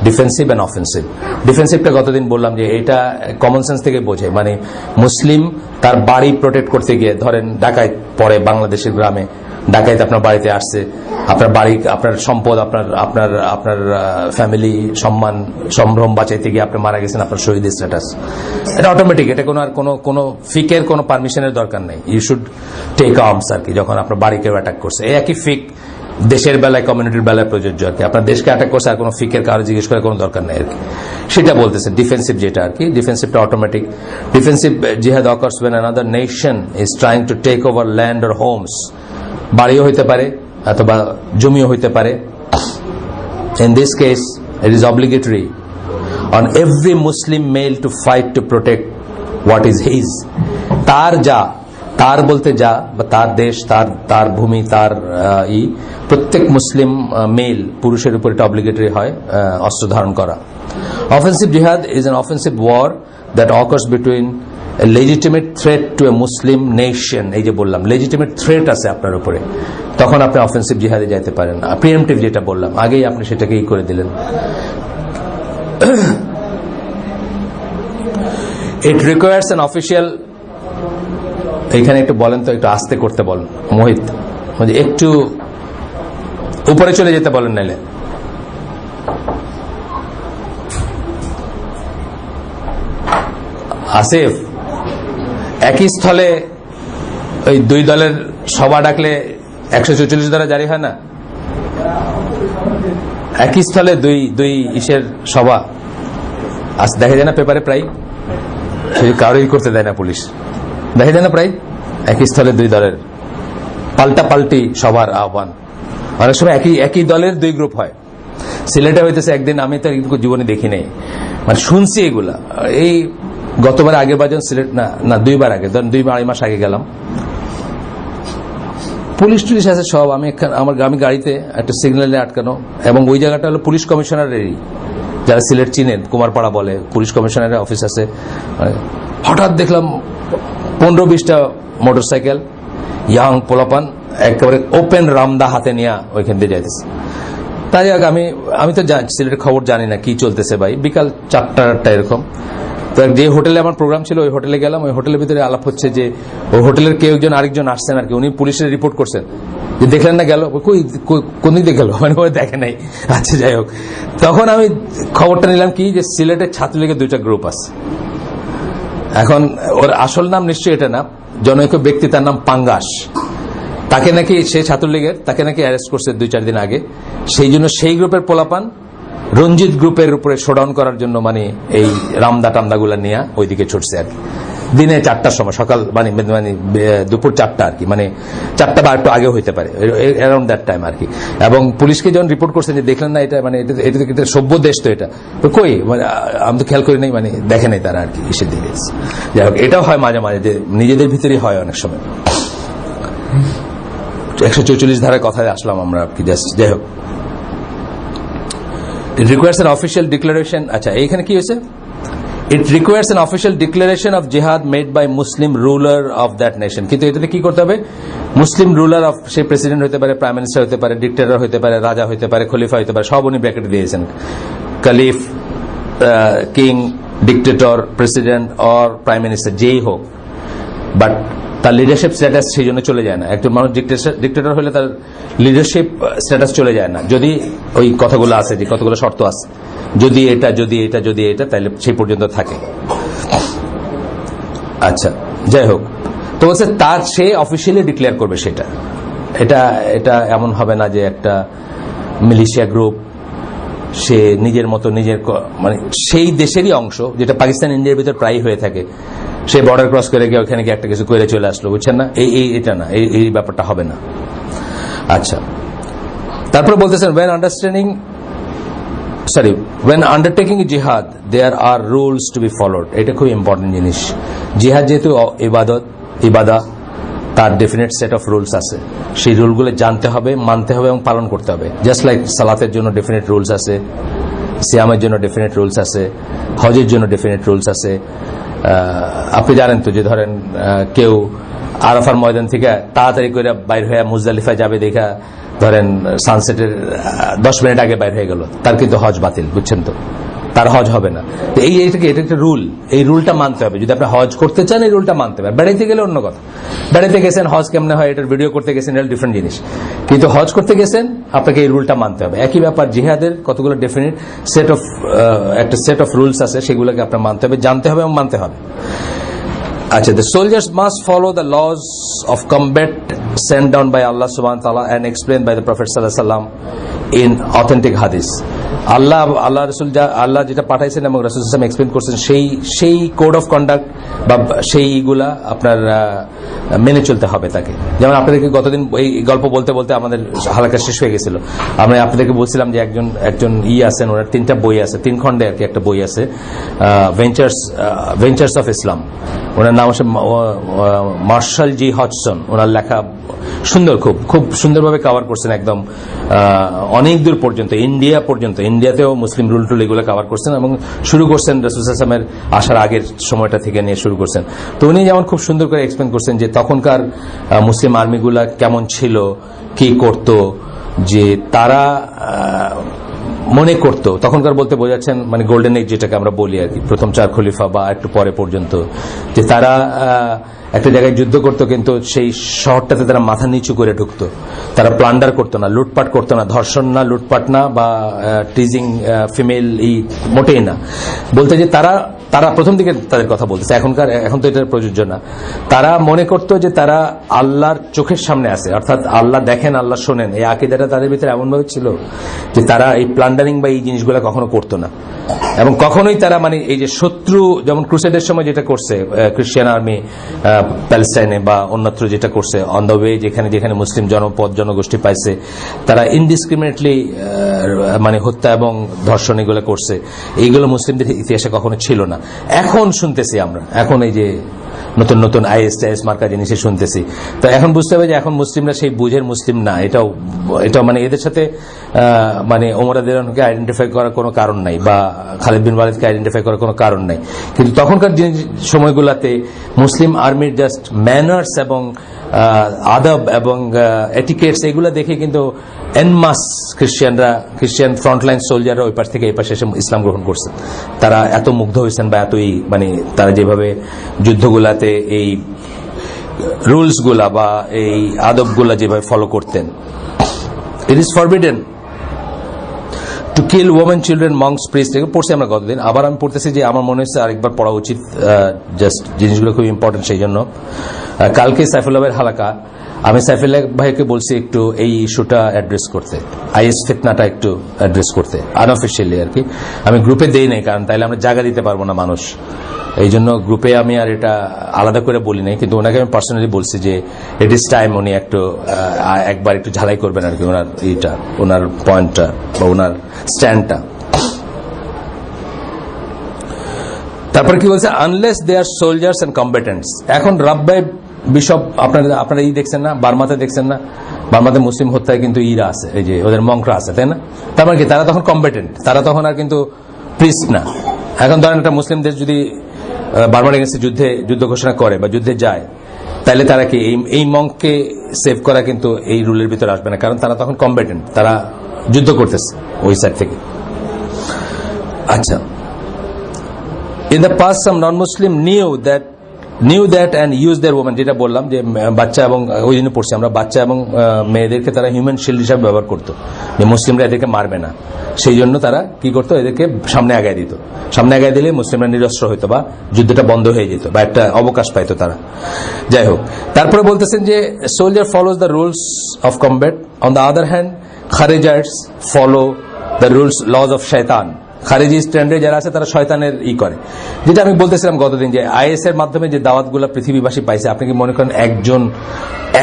Defensive and offensive. ডিফেন্সিভটা গতদিন বললাম যে এটা কমন সেন্স থেকে বোঝে, মানে মুসলিম তার বাড়ি প্রোটেক্ট করতে গিয়ে, ধরেন ডাকাত পড়ে বাংলাদেশের গ্রামে, ডাকাত আপনার বাড়িতে আসছে, আপনার বাড়ি, আপনার সম্পদ, আপনার আপনার আপনার ফ্যামিলি সম্মান সম্ভ্রম বাঁচাইতে গিয়ে আপনি মারা গেছেন, আপনার শহীদের স্ট্যাটাস, এটা অটোমেটিক, এটা কোনো ফিকের কোনো পারমিশনের দরকার নেই। ইউ শুড টেক আর্মস আর কি, যখন আপনার বাড়ি কেউ অ্যাটাক করছে। এই একই ফিক দেশের বেলায়, কমিউনিটির বেলায় প্রযোজ্য আর কি। আপনার দেশকে অ্যাটাক করছে আর কোনো ফিকের কারো জিজ্ঞেস করার কোনো দরকার নেই আর কি, সেটা বলতেছে ডিফেন্সিভ যেটা আর কি। ডিফেন্সিভটা অটোমেটিক। ডিফেন্সিভ জিহাদ occurs when another nation is trying to take over land or homes, বাড়িও হইতে পারে অথবা জমিও হইতে পারে। In this case it is obligatory on every Muslim male to fight to protect what is his. তার বলতে যা বা তার দেশ, তার ভূমি, তার প্রত্যেক মুসলিম মেল পুরুষের উপর এটা অব্লিগেটরি হয় অস্ত্র ধারণ করা। অফেন্সিভ জিহাদ is an offensive war that occurs between a legitimate threat to a Muslim nation। এই যে বললাম legitimate threat আছে আপনার উপরে, তখন আপনি অফেন্সিভ জিহাদে যাইতে পারেন। প্রিএমপ্টিভ যেটা বললাম আগেই, আপনি সেটাকে করে দিলেন। It requires an official, এইখানে একটু বলেন তো, একটু আস্তে করতে বলেন মোহিত, একটু উপরে চলে যেতে বলেন নাইলে। আসিফ, একই স্থলে ওই দুই দলের সভা ডাকলে 144 দ্বারা জারি হয় না? একই স্থলে দুই ইসের সভা আজ দেখা যায় না পেপারে প্রায়, কারোই করতে দেয় না পুলিশ, দেখা যায় না প্রায় একই স্থলে দুই দলের পাল্টাপাল্টি সভার আহ্বান। অনেক সময় একই দলের দুই গ্রুপ হয়। সিলেটে হইতেছে একদিন, আমি তো জীবনে দেখি নাই, মানে শুনছি এগুলা। এই গতবার আগের বাজন সিলেট না 2 বার আগে, 2-2.5 মাস আগে গেলাম, পুলিশ টুলিশ আছে সব। আমি গাড়িতে একটা সিগন্যালে আটকানো, এবং ওই জায়গাটা হলো পুলিশ কমিশনারেরই, যারা সিলেট চিনেন, কুমারপাড়া বলে, পুলিশ কমিশনারের অফিস আছে। হঠাৎ দেখলাম 15-20টা মোটরসাইকেল, ইয়াং পোলাপান, একেবারে ওপেন রামদা হাতে নিয়ে ওইখান দিয়ে যাইতেছে। তাই আমি তো সিলেটের খবর জানি না কি চলতেছে ভাই, বিকাল 4টা এরকম। তো যে হোটেলে আমার প্রোগ্রাম ছিল ওই হোটেলে গেলাম। ওই হোটেলের ভিতরে আলাপ হচ্ছে যে ওই হোটেলের কেউ একজন আরেকজন আসছেন আর কি, উনি পুলিশের রিপোর্ট করছেন যে দেখলেন না গেল, কোন দিকে গেল, মানে ওই দেখে নাই। আচ্ছা যাই হোক, তখন আমি খবরটা নিলাম কি যে সিলেটের ছাত্রলীগের 2টা গ্রুপ আছে। এখন ওর আসল নাম নিশ্চয়ই এটা না, জনৈক ব্যক্তি, তার নাম পাঙ্গাস, তাকে নাকি, সে ছাত্রলীগের, তাকে নাকি অ্যারেস্ট করছে 2-4 দিন আগে। সেই জন্য সেই গ্রুপের পোলাপান রঞ্জিত গ্রুপের উপরে শোডাউন করার জন্য মানে এই রামদা টামদাগুলা নিয়ে ওইদিকে ছুটছে আর কি, দিনে 4টার সময়, সকাল মানে দুপুর 4টা আর কি, মানে 4টা বা একটু আগে হইতে পারে, অ্যারাউন্ড দ্যাট টাইম আর কি। এবং পুলিশকে যখন রিপোর্ট করছেন যে দেখলেন না এটা, মানে এটা সভ্য দেশ তো, এটা তো কই, মানে আমি তো খেয়াল করি নাই, মানে দেখে নাই তারা আর কি, এসে দিকে। যাই হোক, এটাও হয় মাঝে মাঝে যে নিজেদের ভিতরেই হয় অনেক সময়। 144 ধারার কথায় আসলাম আমরা আর কি, যাই হোক। It requires an official declaration. আচ্ছা, এইখানে কি হয়েছে? It requires an official declaration of jihad made by Muslim ruler of that nation. কিন্তু এটাতে কি করতে হবে? মুসলিম রুলার অফ, সে প্রেসিডেন্ট হতে পারে, প্রাইম মিনিস্টার হতে পারে, ডিক্টেটর হতে পারে, রাজা হতে পারে, খলিফা হতে পারে, সব উনি ব্র্যাকেটে দিয়েছেন। Caliph, king, dictator, president or prime minister, যেই হোক, বাট তার লিডারশিপ স্ট্যাটাস সেই জন্য চলে যায় না। একজন মানুষ ডিক্টেটর হলে তার লিডারশিপ স্ট্যাটাস চলে যায় না, যদি ওই কথাগুলো আছে, যে কতগুলো শর্ত আছে, যদি এটা তাহলে সেই পর্যন্ত থাকে। আচ্ছা যাই হোক, তো বলছে তার সে অফিসিয়ালি ডিক্লেয়ার করবে সেটা, এটা এমন হবে না যে একটা মিলিশিয়া গ্রুপ, সে নিজের মতো নিজের, মানে সেই দেশেরই অংশ, যেটা পাকিস্তান ইন্ডিয়ার ভিতর প্রায় হয়ে থাকে, সে বর্ডার ক্রস করে গিয়ে ওখানে গিয়ে একটা কিছু করে চলে আসলো, বুঝছেন না, এটা না, এই ব্যাপারটা হবে না। আচ্ছা, তারপর বলতেছেন when undertaking jihad there are rules to be followed. এটা খুব ইম্পর্টেন্ট জিনিস। জিহাদ যেহেতু ইবাদা, তার ডেফিনেট সেট অফ রুলস আছে, সেই রুলগুলো জানতে হবে, মানতে হবে এবং পালন করতে হবে। জাস্ট লাইক সালাতের জন্য ডেফিনেট রুলস আছে, সিয়ামের জন্য ডেফিনেট রুলস আছে, হজের জন্য ডেফিনেট রুলস আছে। আপনি জানেন তো যে ধরেন কেউ আরাফার ময়দান থেকে তাড়াতাড়ি করে বাইর হয়ে মুজদালিফায় যাবে, দেখা ধরেন সানসেটের 10 মিনিট আগে বাইর হয়ে গেল, তার কিন্তু হজ বাতিল, বুঝছেন তো, তার হজ হবে না। তো এটা একটা রুল, এই রুলটা মানতে হবে। যদি আপনি হজ করতে চান এই রুলটা মানতে হবে। বেড়াইতে গেলে অন্য কথা, বেড়াইতে গেছেন হজ কেমনে হয় এটার ভিডিও করতে গেছেন, এটা ডিফারেন্ট জিনিস, কিন্তু হজ করতে গেছেন আপনাকে এই রুলটা মানতে হবে। একই ব্যাপার জিহাদের কতগুলো ডেফিনিট একটা সেট অফ রুলস আছে, সেগুলোকে আপনার মানতে হবে, জানতে হবে এবং মানতে হবে। আচ্ছা, the soldiers must follow the laws of combat sent down by Allah subhanahu wa ta'ala and explained by the Prophet sallallahu alaihi wasallam in authentic hadith. আল্লাহ রাসূল আল্লাহ যেটা পাঠাইছেন এবং রাসূল সাল্লাল্লাহু আলাইহি ওয়াসাল্লাম এক্সপ্লেইন করছেন, সেই কোড অফ কন্ডাক্ট বা সেইগুলা আপনার মেনে চলতে হবে তাকে। যেমন আপনাদেরকে গতদিন এই গল্প বলতে বলতে আমাদের হালকা শেষ হয়ে গেছিল। আমরা আপনাদেরকে বলছিলাম যে একজন আছেন, ওনার 3টা বই আছে, 3 খণ্ডে আর কি একটা বই আছে, ভেঞ্চার্স অফ ইসলাম। ওনার নাম হচ্ছে মার্শাল জি হডসন। ওনার লেখা সুন্দর, খুব সুন্দরভাবে কভার করছেন একদম অনেক দূর পর্যন্ত, ইন্ডিয়া পর্যন্ত, ইন্ডিয়াতেও মুসলিম রুল টুল এগুলো কভার করছেন এবং শুরু করছেন রাসূল সাল্লাল্লাহু আলাইহি ওয়াসাল্লামের আসার আগের সময়টা থেকে নিয়ে শুরু করছেন। তো উনি যেমন খুব সুন্দর করে এক্সপ্লেন করছেন যে তখনকার মুসলিম আর্মিগুলা কেমন ছিল, কি করত, যে তারা মনে করত, তখনকার বলতে বোঝাচ্ছেন মানে গোল্ডেন এজ যেটাকে আমরা বলি আর কি, প্রথম 4 খলিফা বা একটু পরে পর্যন্ত, যে তারা একটা জায়গায় যুদ্ধ করতো কিন্তু সেই শহরটাতে তারা মাথা নিচু করে ঢুকতো, তারা প্লান্ডার করতো না, লুটপাট করতো না, ধর্ষণ না, লুটপাট না, বা টিজিং ফিমেল মোটেই না। বলতে যে তারা প্রথম দিকে তাদের কথা বলতেছে, এখন তো এটার প্রযোজ্য না। তারা মনে করতো যে তারা আল্লাহর চোখের সামনে আছে, অর্থাৎ আল্লাহ দেখেন, আল্লাহ শোনেন, এই আকীদাটা তাদের ভিতরে এমন ভাবে ছিল যে তারা এই প্লান্ডারিং বা এই জিনিসগুলো কখনো করতো না। এবং কখনোই তারা মানে এই যে শত্রু, যেমন ক্রুসেডের সময় যেটা করছে খ্রিস্টান আর্মি প্যালেস্টাইনে বা অন্যত্র যেটা করছে, অন দ্য ওয়ে যেখানে মুসলিম জনগোষ্ঠী পাইছে, তারা ইনডিসক্রিমিনেটলি মানে হত্যা এবং ধর্ষণ এগুলো করছে। এইগুলো মুসলিমদের ইতিহাসে কখনো ছিল না। এখন শুনতেছি আমরা, এখন এই যে নতুন নতুন আইএস মার্কা জিনিসে শুনতেছি। তো এখন বুঝতে হবে যে এখন মুসলিমরা সেই বুঝের মুসলিম না। এটাও মানে এদের সাথে মানে ওমর রাদিয়াল্লাহু আইডেন্টিফাই করার কোনো কারণ নাই, বা খালিদ বিন ওয়ালিদকে আইডেন্টিফাই করার কোনো কারণ নাই। কিন্তু তখনকার সময়গুলোতে মুসলিম আর্মির জাস্ট ম্যানার্স এবং আদব এবং এটিকেটস এগুলো দেখে কিন্তু এনমাস খ্রিস্টিয়ান ফ্রন্টলাইন সোলজাররা ওই পাশ থেকে এই পাশে এসে ইসলাম গ্রহণ করছে। তারা এত মুগ্ধ হয়েছেন বা এতই মানে তারা যেভাবে যুদ্ধগুলাতে এই রুলসগুলা বা এই আদবগুলা যেভাবে ফলো করতেন। It is forbidden to kill women, children, monks, priest, এগুলো পড়ছি আমরা গতদিন। আবার আমি পড়তেছি যে আমার মনে হচ্ছে আরেকবার পড়া উচিত, জাস্ট জিনিসগুলো খুব ইম্পর্টেন্ট। সেই জন্য কালকে সাইফুল্লাহ ভাইয়ের হালাকা, আমি সাইফুল্লাহ ভাইকে বলছি একটু এই ইস্যুটা অ্যাড্রেস করতে, আইএস ফিতনাটা একটু অ্যাড্রেস করতে, আনঅফিশিয়ালি আর কি। আমি গ্রুপে দেই নাই, কারণ তাইলে আমরা জায়গা দিতে পারবো না মানুষ, এই জন্য গ্রুপে আমি আর এটা আলাদা করে বলি নাই। কিন্তু ওনাকে আমি পার্সোনালি বলছি যে ইট ইজ টাইম উনি একবার একটু ঝালাই করবেন আর কি, ওনার পয়েন্টটা বা ওনার স্ট্যান্ডটা। তারপর কি বলছে, unless they are soldiers and combatants. এখন রাব্বাই বিশপ আপনারা দেখছেন না, বার্মাতে দেখছেন না, বার্মাতে মুসলিম হত্যায় কিন্তু ইরা আছে, এই যে ওদের মংকরা আছে, তাই না? তার মানে কি তারা তখন কম্বেটেন্ট, তারা তখন আর কিন্তু প্রিস্ট না। এখন ধরেন একটা মুসলিম দেশ যদি বার্মার এগেন্সে যুদ্ধ ঘোষণা করে বা যুদ্ধে যায়, তাহলে তারা কি এই মংককে সেভ করা কিন্তু এই রুলের ভিতরে আসবে না, কারণ তারা তখন কম্বেটেন্ট, তারা যুদ্ধ করতেছে ওই সাইড থেকে। আচ্ছা, in the past some non-Muslim knew that and used their women, যেটা বললাম যে বাচ্চা এবং ওই জন্য পড়ছি আমরা, বাচ্চা এবং মেয়েদেরকে তারা হিউম্যান শিল্ড হিসাবে ব্যবহার করতো, যে মুসলিমরা এদেরকে মারবে না, সেই জন্য তারা কি করতো, এদেরকে সামনে আগায় দিত। সামনে আগায় দিলে মুসলিমরা নিরস্ত্র হইতো বা যুদ্ধটা বন্ধ হয়ে যেত বা একটা অবকাশ পাইতো তারা। যাই হোক, তারপরে বলতেছেন যে soldier follows the rules of combat, on the other hand খারেজার্স follow the rules laws of শয়তান। খারেজি স্ট্যান্ডে যারা আছে তারা শয়তানের করে, যেটা আমি বলতেছিলাম গতদিন, যে আইএস এর মাধ্যমে যে দাওয়াতগুলো পৃথিবীবাসী পাইছে, আপনি কি মনে করেন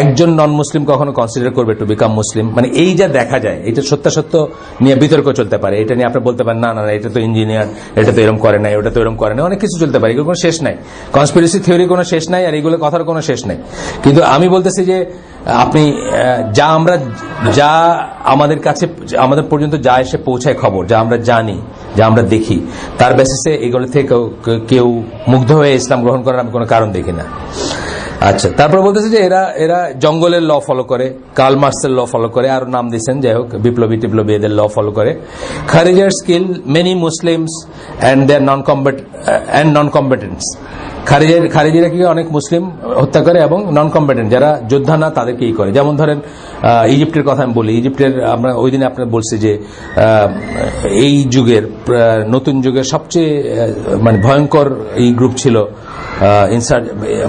একজন নন মুসলিম কখনো কনসিডার করবে টু বিকাম মুসলিম? মানে এই যা দেখা যায়, এটা সত্য নিয়ে বিতর্ক চলতে পারে। এটা নিয়ে আপনি বলতে পারেন না, এটা তো ইঞ্জিনিয়ার, এটা তো এরকম করে নাই, ওটা তো এরকম করে নাই, অনেক কিছু চলতে পারে, এগুলো কোনো শেষ নাই। কনস্পিরেসি থিওরি কোনো শেষ নাই, আর এগুলো কথার কোনো শেষ নাই। কিন্তু আমি বলতেছি যে আপনি যা আমাদের কাছে, আমাদের পর্যন্ত যা এসে পৌঁছায় খবর, যা আমরা জানি, যা আমরা দেখি, তার বেসিসে এগুলো থেকে কেউ মুগ্ধ হয়ে ইসলাম গ্রহণ করার আমি কোনো কারণ দেখি না। আচ্ছা, তারপর বলতেছে যে এরা এরা জঙ্গলের ল ফলো করে, কার্ল মার্কসের ল ফলো করে, আরো নাম দিচ্ছেন, যাই হোক বিপ্লবী টিপ্লবী এদের ল ফলো করে। খারিজার্স কিল মেনি মুসলিমস অ্যান্ড দেয়ার নন কম্পিটেন্টস। খারিজিরা কি অনেক মুসলিম হত্যা করে এবং নন কম্পিটেন্ট যারা যোদ্ধা না তাদেরকেই করে। যেমন ধরেন ইজিপ্টের কথা আমি বলি, ইজিপ্টের আমরা ওই দিনে আপনার বলছি যে এই যুগের নতুন যুগের সবচেয়ে মানে ভয়ঙ্কর এই গ্রুপ ছিল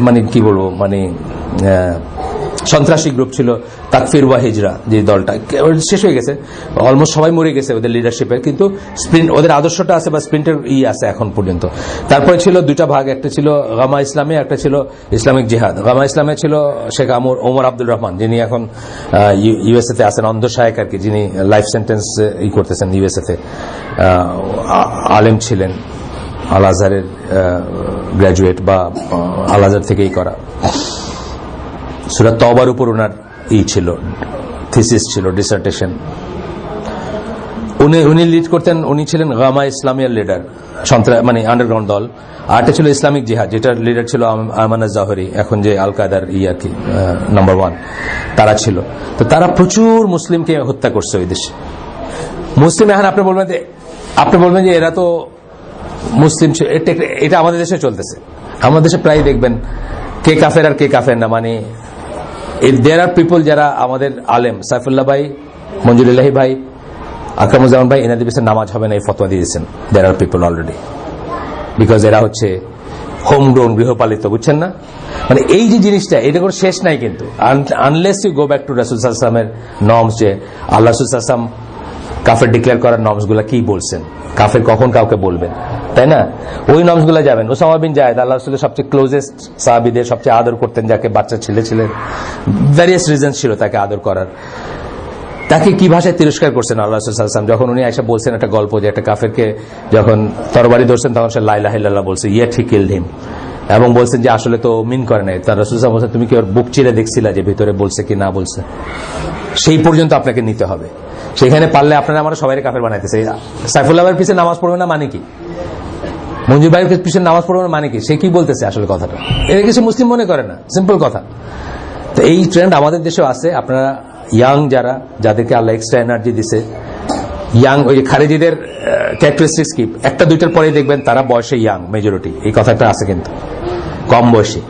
মানে কি বলবো মানে সন্ত্রাসী গ্রুপ ছিল তাকফির ওয়া হিজরা, যে দলটা শেষ হয়ে গেছে, অলমোস্ট সবাই মরে গেছে ওদের লিডারশিপের, কিন্তু স্প্রিন্ট ওদের আদর্শটা আছে বা স্প্রিন্টের আছে এখন পর্যন্ত। তারপরে ছিল দুইটা ভাগ, একটা ছিল গামা ইসলামী, একটা ছিল ইসলামিক জিহাদ। গামা ইসলামে ছিল শেখ ওমর আব্দুল রহমান, যিনি এখন ইউএসএ তে আছেন, অন্ধ সহায়ক আর কি, যিনি লাইফ সেন্টেন্স করতেছেন ইউএসএ তে, আলেম ছিলেন, আল আজহারের গ্রাজুয়েট বা আল আজহার থেকেই করা। সূরা তওবার উপর ওনার ছিল, থিসিস ছিল, ডিসার্টেশন। উনি লিড করতেন, উনি ছিলেন গামা ইসলামিয়ার লিডার, মানে আন্ডারগ্রাউন্ড দল। আরটা ছিল ইসলামিক জিহাদ, যেটার লিডার ছিল আমানা জাহরি, এখন যে আল কায়দার আর কি নাম্বার 1, তারা ছিল। তো তারা প্রচুর মুসলিমকে হত্যা করছে ওই দেশে। মুসলিম এখন আপনি বলবেন যে এরা তো মুসলিম, এটা আমাদের দেশে চলতেছে। আমাদের দেশে প্রায় দেখবেন কে কাফের আর কে কাফের না, মানে দেয়ার আর পিপল যারা আমাদের আলেম, সাইফুল্লাহ ভাই, মঞ্জুরুল্লাহি ভাই, আকরামুজ্জামান ভাই, এনাদের পিছনে নামাজ হবে না এই ফতোয়া দিয়েছেন। দেয়ার আর পিপল অলরেডি, বিকজ এরা হচ্ছে হোম গ্রোন, গৃহপালিত, বুঝছেন না? মানে এই যে জিনিসটা, এটা কোনো শেষ নাই কিন্তু, unless you go back to রাসূল সাল্লাল্লাহু আলাইহি ওয়াসাল্লামের নর্মস, যে আল্লাহ রাসূল সাল্লাল্লাহু আলাইহি ওয়াসাল্লাম কাফের ডিক্লেয়ার করার নর্মস গুলা কি বলছেন, কাফের কখন কাউকে বলবেন, তাই না? ওই নর্মস গুলা যাবেন। ওসামা বিন জায়েদ আল্লাহ রাসূলের সবচেয়ে ক্লোজেস্ট সাহাবীদের সবচেয়ে আদর করতেন, যাকে বাচ্চা ছেলে ছিলেন, ভ্যারিয়াস রিজনস ছিল তাকে আদর করার। তাকে কি ভাষায় তিরস্কার করছেন আল্লাহ রাসূল সাল্লাল্লাহু আলাইহি ওয়াসাল্লাম, যখন উনি আয়েশা বলছেন একটা গল্প, যে একটা কাফেরকে যখন তরবারি ধরছেন তখন সে লা ইলাহা ইল্লাল্লাহ বলছে, ইয়েট হি কিলড হিম, এবং বলছেন যে আসলে তো মিন করে নাই। তার রাসূল সাল্লাল্লাহু আলাইহি ওয়াসাল্লাম, তুমি কি ওর বুক চিরে দেখছিলা যে ভিতরে বলছে কি না বলছে? সেই পর্যন্ত আপনাকে নিতে হবে। সেখানে পারলে আপনারা আমরা সবাই কাফের বানাইতেছে। সাইফুল্লাহ ভাইয়ের পিছনে নামাজ পড়বে না মানে কি? মঞ্জুর ভাইয়ের পিছনে নামাজ পড়বে না মানে কি? সে কি বলতেছে আসলে কথাটা? এটা কিছু মুসলিম মনে করে না, সিম্পল কথা। তো এই ট্রেন্ড আমাদের দেশেও আছে। আপনারা ইয়াং যারা, যাদেরকে আল্লাহ এক্সট্রা এনার্জি দিছে, ইয়াং ওই খারেজিদের ক্যারেক্টারিস্টিক্স কি, একটা দুইটার পরেই দেখবেন তারা বয়সে ইয়াং মেজরিটি, এই কথাটা আছে কিন্তু কম বয়সী।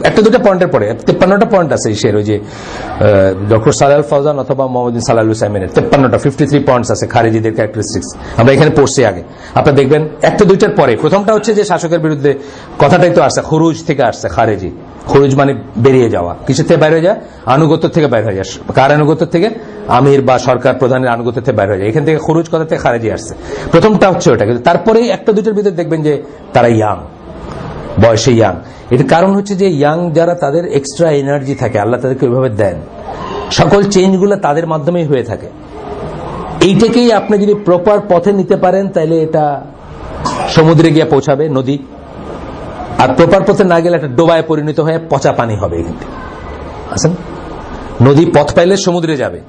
একটা দুইটা পয়েন্টের পরে 53টা পয়েন্ট আছে ইসের, ওই যে ডক্টর সালাল ফৌজান অথবা মোহাম্মদ সালাল হুসাইনের 53 পয়েন্টস আছে খারেজিদের ক্যারেক্টারিস্টিক্স, আমরা এখানে পড়ছি আগে। আপনারা দেখবেন একটা দুইটার পরে প্রথমটা হচ্ছে যে শাসকের বিরুদ্ধে কথাটাই তো আসছে, খুরুজ থেকে আসছে খারেজি। খুরুজ মানে বেরিয়ে যাওয়া, কিসের থেকে বাইরে হয়ে যায়? আনুগত্য থেকে বাইরে হয়ে যায়। কার আনুগত্য থেকে? আমির বা সরকার প্রধানের আনুগত্য থেকে বাইরে হয়ে যায়। এখান থেকে খুরুজ কথা থেকে খারেজি আসছে, প্রথমটা হচ্ছে ওটা। কিন্তু তারপরেই একটা দুইটার ভিতরে দেখবেন যে তারা ইয়াং, বয়সে ইয়াং। এর কারণ হচ্ছে যে ইয়াং যারা, তাদের এক্সট্রা এনার্জি থাকে, আল্লাহ তাদেরকে ওইভাবে দেন, সকল চেঞ্জগুলো তাদের মাধ্যমেই হয়ে থাকে। এইটাকেই আপনি যদি প্রপার পথে নিতে পারেন তাহলে এটা সমুদ্রে গিয়ে পৌঁছাবে, নদী। আর প্রপার পথে না গেলে একটা ডোবায় পরিণত হয়ে পচা পানি হবে। এখানে আছেন নদী পথ পাইলে সমুদ্রে যাবে,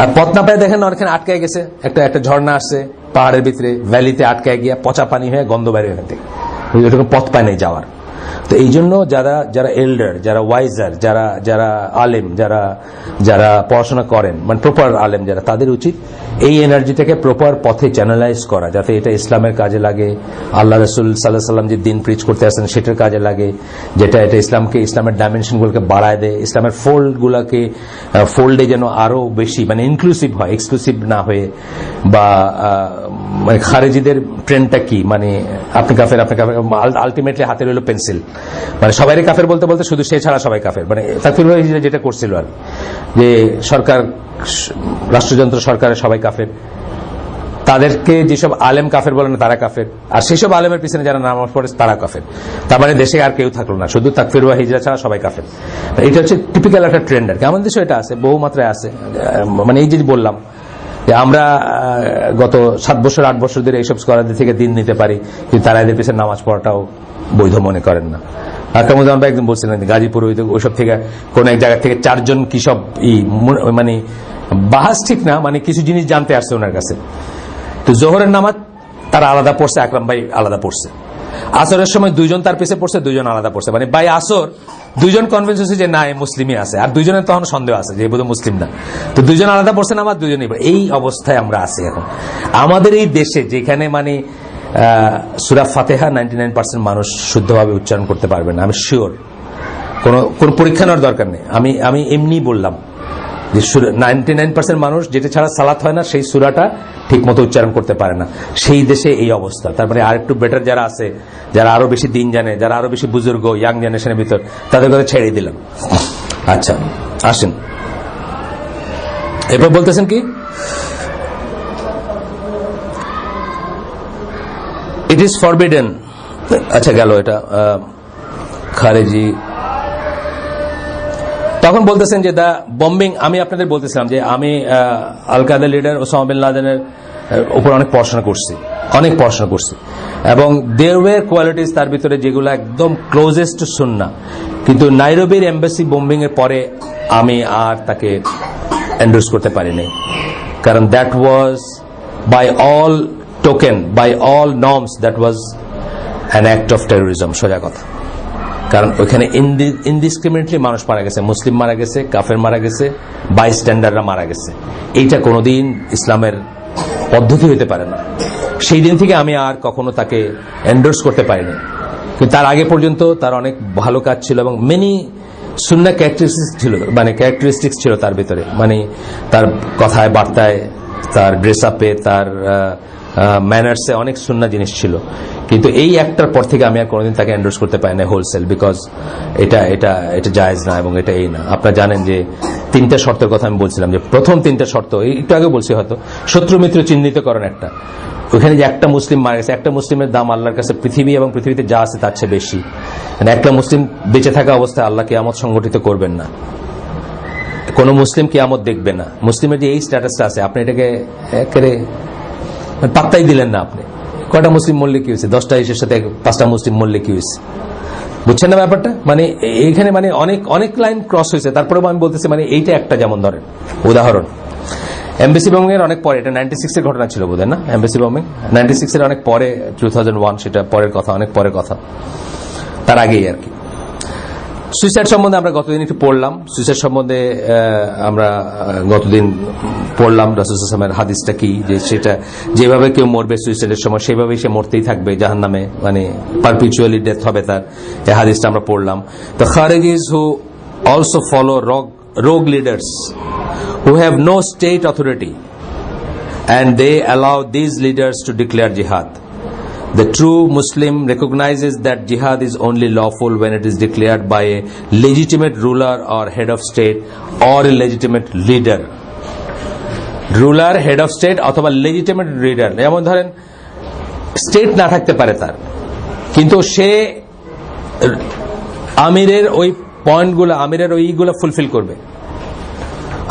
আর পথ না পাই দেখেন ওখানে আটকায় গেছে, একটা ঝর্ণা আসছে পাহাড়ের ভিতরে, ভ্যালিতে আটকায় গিয়া পচা পানি হয়ে গন্ধ বাইরে এখান থেকে, পথ পায় নাই যাওয়ার। তো এই জন্য যারা এল্ডার, যারা ওয়াইজার, যারা আলেম, যারা পড়াশোনা করেন, মানে প্রপার আলেম যারা, তাদের উচিত এই এনার্জিটাকে প্রপার পথে চ্যানেলাইজ করা, যাতে এটা ইসলামের কাজে লাগে, আল্লাহ রাসূল সাল্লাল্লাহু আলাইহি ওয়াসাল্লাম যে দিন প্রিচ করতে আসেন সেটার কাজে লাগে, যেটা এটা ইসলামের ডাইমেনশনগুলোকে বাড়ায় দেয়, ইসলামের ফোল্ডে যেন আরো বেশি মানে ইনক্লুসিভ হয়, এক্সক্লুসিভ না হয়ে। বা মানে খারেজিদের ট্রেন্ডটা কি, মানে আপনি কাফের, আলটিমেটলি হাতে রইল পেন্সিল, মানে সবাই কাফের বলতে বলতে শুধু সে ছাড়া সবাই কাফের। মানে তাকফীর যেটা করছিল আর, যে সরকার, রাষ্ট্রযন্ত্র সরকারের সবাই কাফের, তাদেরকে যেসব আলেম কাফের বলে না তারা কাফের, আর সেসব আলেমের পিছনে যারা নামাজ পড়ে তারা কাফের। তার মানে দেশে আর কেউ থাকলো না, শুধু তাকফীর ওয়া হিজরা ছাড়া সবাই কাফের। এটা হচ্ছে টিপিক্যাল একটা ট্রেন্ড আর কি। আমাদের দেশে এটা আছে, বহু মাত্রায় আছে। মানে এই যে বললাম যে আমরা গত 7 বছর 8 বছর ধরে এইসব স্কলারদের থেকে দিন নিতে পারি, কিন্তু তারা এদের পিছনে নামাজ পড়াটাও বৈধ মনে করেন না। আকরামুজ্জামান ভাই একদম বলছিলেন গাজীপুর ওইসব থেকে কোন এক জায়গা থেকে 4 জন কি সব মানে বাহাস ঠিক না, মানে কিছু জিনিস জানতে আসছে ওনার কাছে। তো জোহরের নামাজ তারা আলাদা পড়ছে, আকরাম ভাই আলাদা পড়ছে। আসরের সময় দুইজন তার পিছে পড়ছে, দুইজন আলাদা পড়ছে, মানে বাই আসর দুইজন কনভিন্স হয়েছে যে না, মুসলিমই আছে, আর দুইজনের তখন সন্দেহ আছে যে বোধহয় মুসলিম না, তো দুইজন আলাদা পড়ছেন, আমার দুইজনই। এই অবস্থায় আমরা আছি এখন আমাদের এই দেশে, যেখানে মানে সূরা ফাতিহা 99% মানুষ শুদ্ধভাবে উচ্চারণ করতে পারবে না। আমি শিওর, কোনো পরীক্ষা নেওয়ার দরকার নেই, আমি এমনি বললাম যে 99% মানুষ যেটা ছাড়া সালাত হয় না, সেই সূরাটা ঠিক মতো উচ্চারণ করতে পারে না। সেই দেশে এই অবস্থা। তারপরে আর একটু বেটার যারা আছে, যারা আরো বেশি দিন জানে, যারা আরো বেশি বুজুর্গ, ইয়াং জেনারেশনের ভিতর, তাদের কথা ছেড়ে দিলাম। আচ্ছা আসেন, এরপর বলতেছেন কি, ইট ইজ ফরবিডেন। আচ্ছা গেল এটা খারেজি। তখন বলতেছেন যে দা বম্বিং, আমি আপনাদের বলতেছিলাম যে আমি আল কায়দা লিডার ওসামা বিন লাদেনের উপর অনেক পড়াশোনা করছি, এবং দেয়ার ওয়্যার কোয়ালিটিস তার ভিতরে যেগুলো একদম ক্লোজেস্ট টু সুন্নাহ। কিন্তু নাইরোবির এম্বাসি বোম্বিং এর পরে আমি আর তাকে এন্ডোর্স করতে পারিনি, কারণ that was by all token, by all norms, that was an act of terrorism, সোজা কথা। কারণ ওইখানে ইনডিসক্রিমিনেটলি মানুষ মারা গেছে, মুসলিম মারা গেছে, কাফের মারা গেছে, বাইস্ট্যান্ডাররা মারা গেছে। এইটা কোনোদিন ইসলামের পদ্ধতি হতে পারে না। সেই দিন থেকে আমি আর কখনো তাকে এন্ডোর্স করতে পারিনি। কিন্তু তার আগে পর্যন্ত তার অনেক ভালো কাজ ছিল, এবং মেনি সুন্নাহ ক্যারেক্টারিস্টিক্স ছিল তার ভিতরে, মানে তার কথায়, বার্তায়, তার ড্রেস আপে, তার ম্যানার্সে অনেক সুন্নাহ জিনিস ছিল। কিন্তু এই একটার পর থেকে আমি আর কোনোদিন তাকে এন্ডোর্স করতে পারি না হোলসেল, বিকজ এটা জায়েজ না, এবং এটা এই না। আপনারা জানেন যে 3টা শর্তের কথা আমি বলছিলাম, যে প্রথম 3টা শর্ত একটু আগে বলছি হয়তো, শত্রু মিত্র চিহ্নিতকরণ একটা, ওখানে যে একটা মুসলিম মারা গেছে, একটা মুসলিমের দাম আল্লাহর কাছে পৃথিবী এবং পৃথিবীতে যা আছে তার চেয়ে বেশি। একটা মুসলিম বেঁচে থাকা অবস্থায় আল্লাহ কিয়ামত সংগঠিত করবেন না, কোন মুসলিম কিয়ামত দেখবে না। মুসলিমের যে এই স্ট্যাটাসটা আছে, আপনি এটাকে একেবারে পাত্তাই দিলেন না। আপনি কয়টা মুসলিম মরলে কি হয়েছে, 10টা ইসের সাথে 5টা মুসলিম মরলে কি হয়েছে, বুঝছেন না ব্যাপারটা? মানে এইখানে মানে অনেক লাইন ক্রস হয়েছে। তারপরেও আমি বলতেছি, মানে এইটা একটা, যেমন ধরেন উদাহরণ, এমবেসি বম্বিং এর অনেক পরে, এটা 96 এর ঘটনা ছিল বোধহয় না, এমবেসি বম্বিং 96 এর অনেক পরে, 2001 সেটা পরের কথা, অনেক পরের কথা, তার আগেই আর কি। সুইসাইড সম্বন্ধে আমরা গতদিন একটু পড়লাম, সুইসাইড সম্বন্ধে আমরা গতদিন পড়লাম রাসূল সাল্লাল্লাহু আলাইহি ওয়াসাল্লামের হাদিসটা কি, যে সেটা যেভাবে কেউ মরবে সুইসাইডের সময় সেভাবেই সে মরতেই থাকবে জাহান্নামে, মানে পারপিচুয়ালি ডেথ হবে তার, এই হাদিসটা আমরা পড়লাম। The Kharijis who also follow rogue leaders who have no state authority and they allow these leaders to declare jihad. The true Muslim recognizes that jihad is only lawful when it is declared by a legitimate ruler or head of state or a legitimate leader. Ruler, head of state অথবা legitimate leader, যেমন ধরেন স্টেট না থাকতে পারে তার, কিন্তু সে আমিরের ওই পয়েন্টগুলো, আমিরের ওইগুলো ফুলফিল করবে,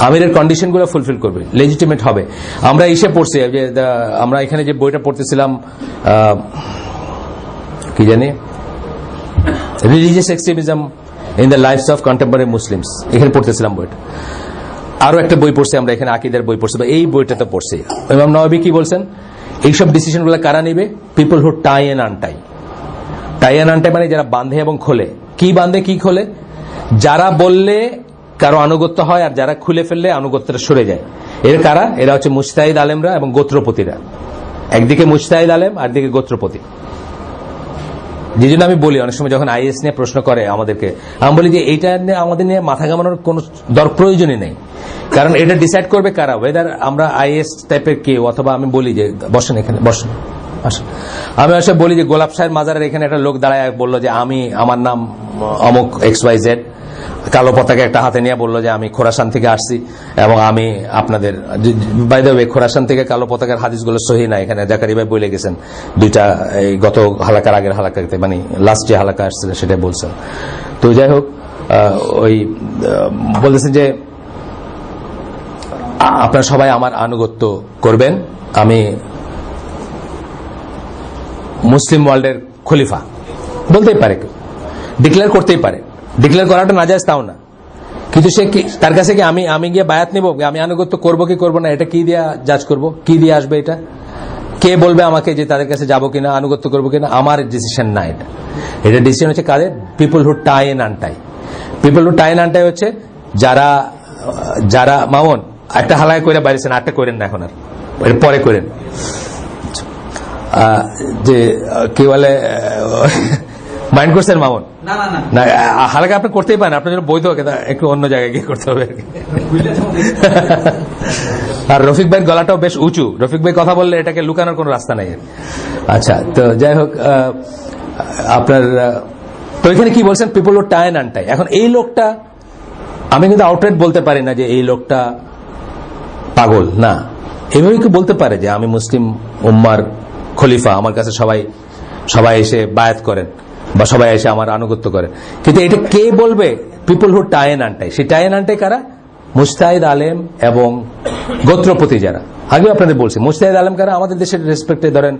আমিরের কন্ডিশনগুলো ফুলফিল করবে, লেজিটিমেট হবে। আমরা এসে পড়ছি যে আমরা এখানে যে বইটা পড়তেছিলাম, কি জানি, religious extremism in the lives of contemporary Muslims, এখানে পড়তেছিলাম বইটা। আরো একটা বই পড়ছি আমরা এখানে, আকিদার বই পড়ছি, এই বইটাতে পড়ছি। ইমাম নওয়াবী কি বলছেন, এইসব ডিসিশনগুলো কারা নিবে? People who tie and untie. Tie and untie মানে যারা বাঁধে এবং খোলে। কি বাঁধে কি খোলে? যারা বললে কারো আনুগত্য হয়, আর যারা খুলে ফেললে আনুগত্যটা সরে যায়। এর কারা? এরা হচ্ছে মুজতাহিদ আলেমরা এবং গোত্রপতিরা। একদিকে মুজতাহিদ আলেম, আর দিকে গোত্রপতি। যে জন্য আমি বলি, অনেক সময় যখন আইএস নিয়ে প্রশ্ন করে আমাদেরকে, আমি বলি যে এইটা নিয়ে আমাদের নিয়ে মাথা ঘামানোর কোনো প্রয়োজনই নেই, কারণ এটা ডিসাইড করবে কারা, ওয়েদার আমরা আইএস টাইপের কেউ, অথবা আমি বলি যে বসেন এখানে, বসেন আসেন। আমি আসলে বলি যে গোলাপ সাহেব মাজারের এখানে একটা লোক দাঁড়ায় বললো যে আমার নাম অমুক XYZ, কালো পতাকা একটা হাতে নিয়ে বললো যে আমি খোরাসান থেকে আসছি, এবং আমি আপনাদের, বাই দ্য ওয়ে খোরাসান থেকে কালো পতাকার হাদিসগুলো সহি না, এখানে জাকারি ভাই বলে গেছেন দুইটা, গত হালাকার আগের হালাকাতে, মানে লাস্ট যে হালাকা আসছিল সেটাই বলছেন। তো যাই হোক, ওই বলতেছেন যে আপনারা সবাই আমার আনুগত্য করবেন, আমি মুসলিম ওয়ার্ল্ডের খলিফা, বলতেই পারে, কেউ ডিক্লেয়ার করতেই পারে, ডিক্লেয়ার করাটা নাজায়েজ তাও না, কিন্তু সে তার কাছে কি আমি গিয়ে বায়াত নিব, আমি আনুগত্য করবো কি করবো না, এটা কি দিয়ে জাজ করবো, কি দিয়ে আসবে, কে বলবে আমাকে যে তাদের কাছে যাবো কিনা, আনুগত্য করবো কিনা, আমার ডিসিশন না। এটা ডিসিশন হচ্ছে কাদের? People who tie and untie. People who tie and untie হচ্ছে যারা মামুন একটা হালায় করে বাইরেছেন, আটটা করেন না এখন, আর পরে করেন। যে কি বলে মাইন্ড করছেন মামুন? না, হালকা আপনি করতেই পারেন, আপনার জন্য বৈধ, একটু অন্য জায়গায় গিয়ে করতে হবে। আর রফিক ভাইয়ের গলাটাও বেশ উঁচু, রফিক ভাই কথা বললে এটাকে লুকানোর কোনো রাস্তা নাই। আচ্ছা, তো যাই হোক, আপনার তো এখানে কি বলছেন? People who tie and untie. এখন এই লোকটা আমি কিন্তু আউটরাইট বলতে পারি না যে এই লোকটা পাগল, না। এভাবে কি বলতে পারে যে আমি মুসলিম উম্মার খলিফা, আমার কাছে সবাই এসে বায়াত করেন বা সবাই এসে আমার আনুগত্য করেন, কিন্তু এটা কে বলবে? People who tie and untie. সেই টাই এন্ড আনটাই কারা? মুজতাহিদ আলেম এবং গোত্রপতি যারা। আগে আপনাদের বলছি মুজতাহিদ আলেম কারা। আমাদের দেশের রেসপেক্টে ধরেন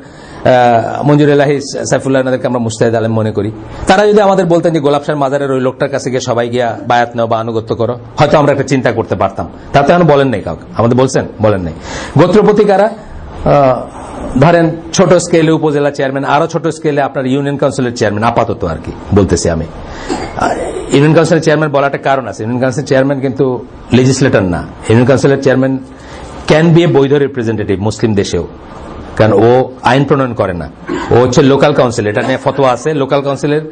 মঞ্জুর এলাহি, সাইফুল্লাহ, এনাদেরকে আমরা মুজতাহিদ আলেম মনে করি। তারা যদি আমাদের বলতেন যে গোলাপ শাহ মাজারের ওই লোকটার কাছে গিয়ে সবাই গিয়া বায়াত নাও বা আনুগত্য করো, হয়তো আমরা একটা চিন্তা করতে পারতাম। তাতে এখন বলেন নাই কাউকে, আমাদের বলছেন? বলেন নাই। গোত্রপতি কারা? ধরেন ছোট স্কেলে উপজেলা চেয়ারম্যান, আরো ছোট স্কেলে আপনার ইউনিয়ন কাউন্সিলের চেয়ারম্যান, আপাতত আর কি বলতেছি আমি। ইউনিয়ন কাউন্সিলের চেয়ারম্যান বলাটা কারণ আছে, ইউনিয়ন কাউন্সিল চেয়ারম্যান কিন্তু লেজিসলেটর না। ইউনিয়ন কাউন্সিলের চেয়ারম্যান ক্যান বি এ বৈধ রিপ্রেজেন্টেটিভ মুসলিম দেশেও, কারণ ও আইন প্রণয়ন করে না, ও হচ্ছে লোকাল কাউন্সিল। এটা নিয়ে ফতোয়া আছে, লোকাল কাউন্সিলের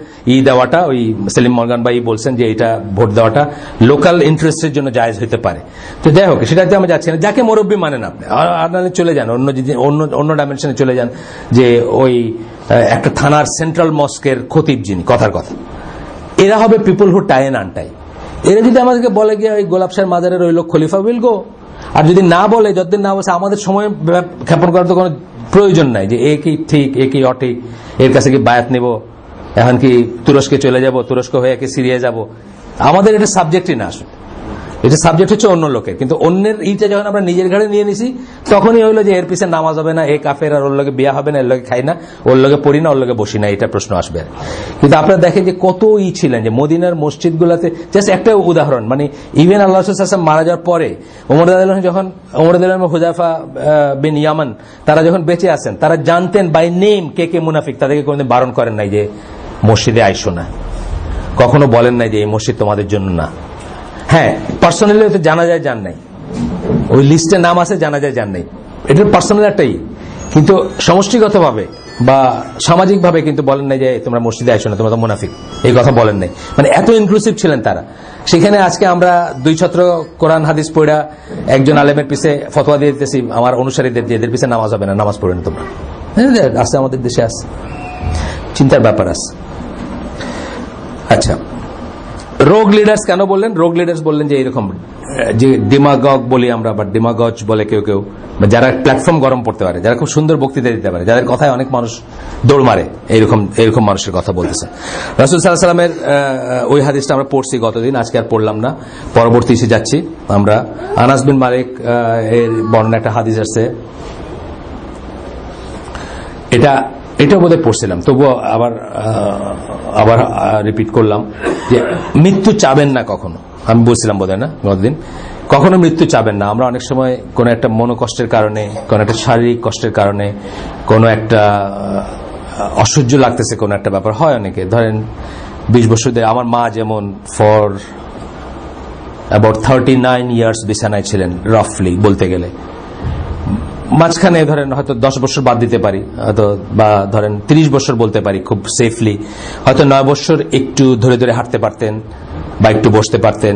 দেওয়াটা, ওই সেলিম মর্গান ভাই বলছেন যে এটা ভোট দেওয়াটা লোকাল ইন্টারেস্টের জন্য জায়েজ হতে পারে। তো যাই হোক, সেটাতে আমরা যাচ্ছি না। যাকে মুরব্বী মানেন আপনি, আপনারা চলে যান অন্য ডাইমেনশনে চলে যান, যে ওই একটা থানার সেন্ট্রাল মস্কের খতিব যিনি, কথার কথা, এরা হবে পিপল হু টাই এন্ড আনটাই। এরা যদি আমাদেরকে বলে গিয়ে ওই গোলাপ শাহ মাজারের ওই লোক খলিফা উইল গো, আর যদি না বলে, যতদিন না বলছে, আমাদের সময় ক্ষেপণ করার তো কোনো প্রয়োজন নাই যে এ কি ঠিক এ কি অঠিক, এর কাছে কি বায়াত নিব, এখন কি তুরস্কে চলে যাব, তুরস্ক হয়ে কি সিরিয়া যাব। আমাদের এটা সাবজেক্টই না, আসলে এটা সাবজেক্ট হচ্ছে অন্য লোকের। কিন্তু অন্যের ইটা যখন আমরা নিজের ঘাড়ে নিয়ে নিছি, তখনই হইলো যে এর পিছনে নামাজ হবে না, এ কাফের, আর ওর লগে বিয়া হবে না, এর লগে খাই না, ওর লগে পড়ি না, ওর লগে বসি না, এটা প্রশ্ন আসবে। কিন্তু আপনারা দেখেন যে কত ছিলেন যে মদিনার মসজিদ গুলাতে, জাস্ট একটা উদাহরণ, মানে ইভেন আল্লাহ মারা যাওয়ার পরে ওমর রাদিয়াল্লাহু হুযায়ফা বিন ইয়ামান তারা যখন বেঁচে আছেন, তারা জানতেন বাই নেম কে কে মুনাফিক, তাদেরকে কোনোদিন বারণ করেন নাই যে মসজিদে আইসো না, কখনো বলেন নাই যে এই মসজিদ তোমাদের জন্য না। হ্যাঁ, পার্সোনালি হয়তো জানা যায় যান নাই, ওই লিস্টে নাম আছে, জানা যায় যান নাই, এটা পার্সোনাল একটাই। কিন্তু সমষ্টিগতভাবে বা সামাজিক ভাবে কিন্তু বলেন নাই যে তোমরা মসজিদে আইসো না, তোমরা তো মুনাফিক, এই কথা বলেন নাই। মানে এত ইনক্লুসিভ ছিলেন তারা। সেখানে আজকে আমরা দুই ছাত্র কোরআন হাদিস পড়া একজন আলেমের পিছে ফতোয়া দিয়ে দিতেছি আমার অনুসারীদের, যে এদের পিছে নামাজ হবে না, নামাজ পড়ে না তোমরা, আছে আমাদের দেশে, আছে, চিন্তার ব্যাপার আছে। আচ্ছা, রোগ লিডার্স কেন বললেন? রোগ লিডার্স বললেন যে এরকম যে ডিমাগগ বলি আমরা, বা ডিমাগজ বলে কেউ কেউ, যারা প্ল্যাটফর্ম গরম করতে পারে, যারা খুব সুন্দর বক্তৃতা দিতে পারে, যাদের কথায় অনেক মানুষ দৌড় মারে, এরকম মানুষের কথা বলতেছে। রাসূল সাল্লাল্লাহু আলাইহি ওয়াসাল্লামের ওই হাদিসটা আমরা পড়ছি গতদিন, আজকে আর পড়লাম না, পরবর্তী এসে যাচ্ছি আমরা। আনাস বিন মালিক এর বর্ণনা একটা হাদিস আছে, এটা বোধহয় পড়ছিলাম, তবুও আবার রিপিট করলাম যে মৃত্যু চাবেন না কখনো। আমি বলছিলাম বোধহয় না গতদিন, কখনো মৃত্যু চাবেন না। আমরা অনেক সময় কোনো একটা মনোকষ্টের কারণে, কোনো একটা শারীরিক কষ্টের কারণে, কোনো একটা অসহ্য লাগতেছে, কোনো একটা ব্যাপার হয় অনেকে, ধরেন 20 বছর ধরে, আমার মা যেমন ফর অ্যাবাউট 39 ইয়ার্স বিছানায় ছিলেন, রাফলি বলতে গেলে। মাঝখানে ধরেন হয়তো 10 বছর বাদ দিতে পারি, হয়তো, বা ধরেন 30 বছর বলতে পারি খুব সেফলি, হয়তো 9 বছর একটু ধরে ধরে হাঁটতে পারতেন বা একটু বসতে পারতেন,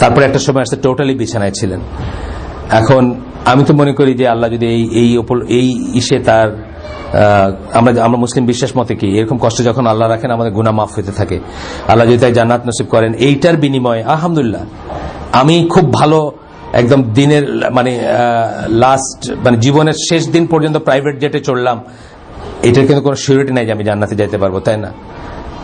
তারপরে একটা সময় আসতে টোটালি বিছানায় ছিলেন। এখন আমি তো মনে করি যে আল্লাহ যদি এই ইসে তার, আমরা মুসলিম বিশ্বাস মতে কি, এরকম কষ্ট যখন আল্লাহ রাখেন আমাদের গুনাহ মাফ হতে থাকে, আল্লাহ যদি তাই জান্নাত নসিব করেন, এইটার বিনিময়ে আলহামদুলিল্লাহ আমি খুব ভালো একদম দিনের মানে লাস্ট মানে জীবনের শেষ দিন পর্যন্ত প্রাইভেট জেটে চড়লাম, এটার কিন্তু কোনো সিউরিটি নাই যে আমি জান্নাতে যাইতে পারবো, তাই না?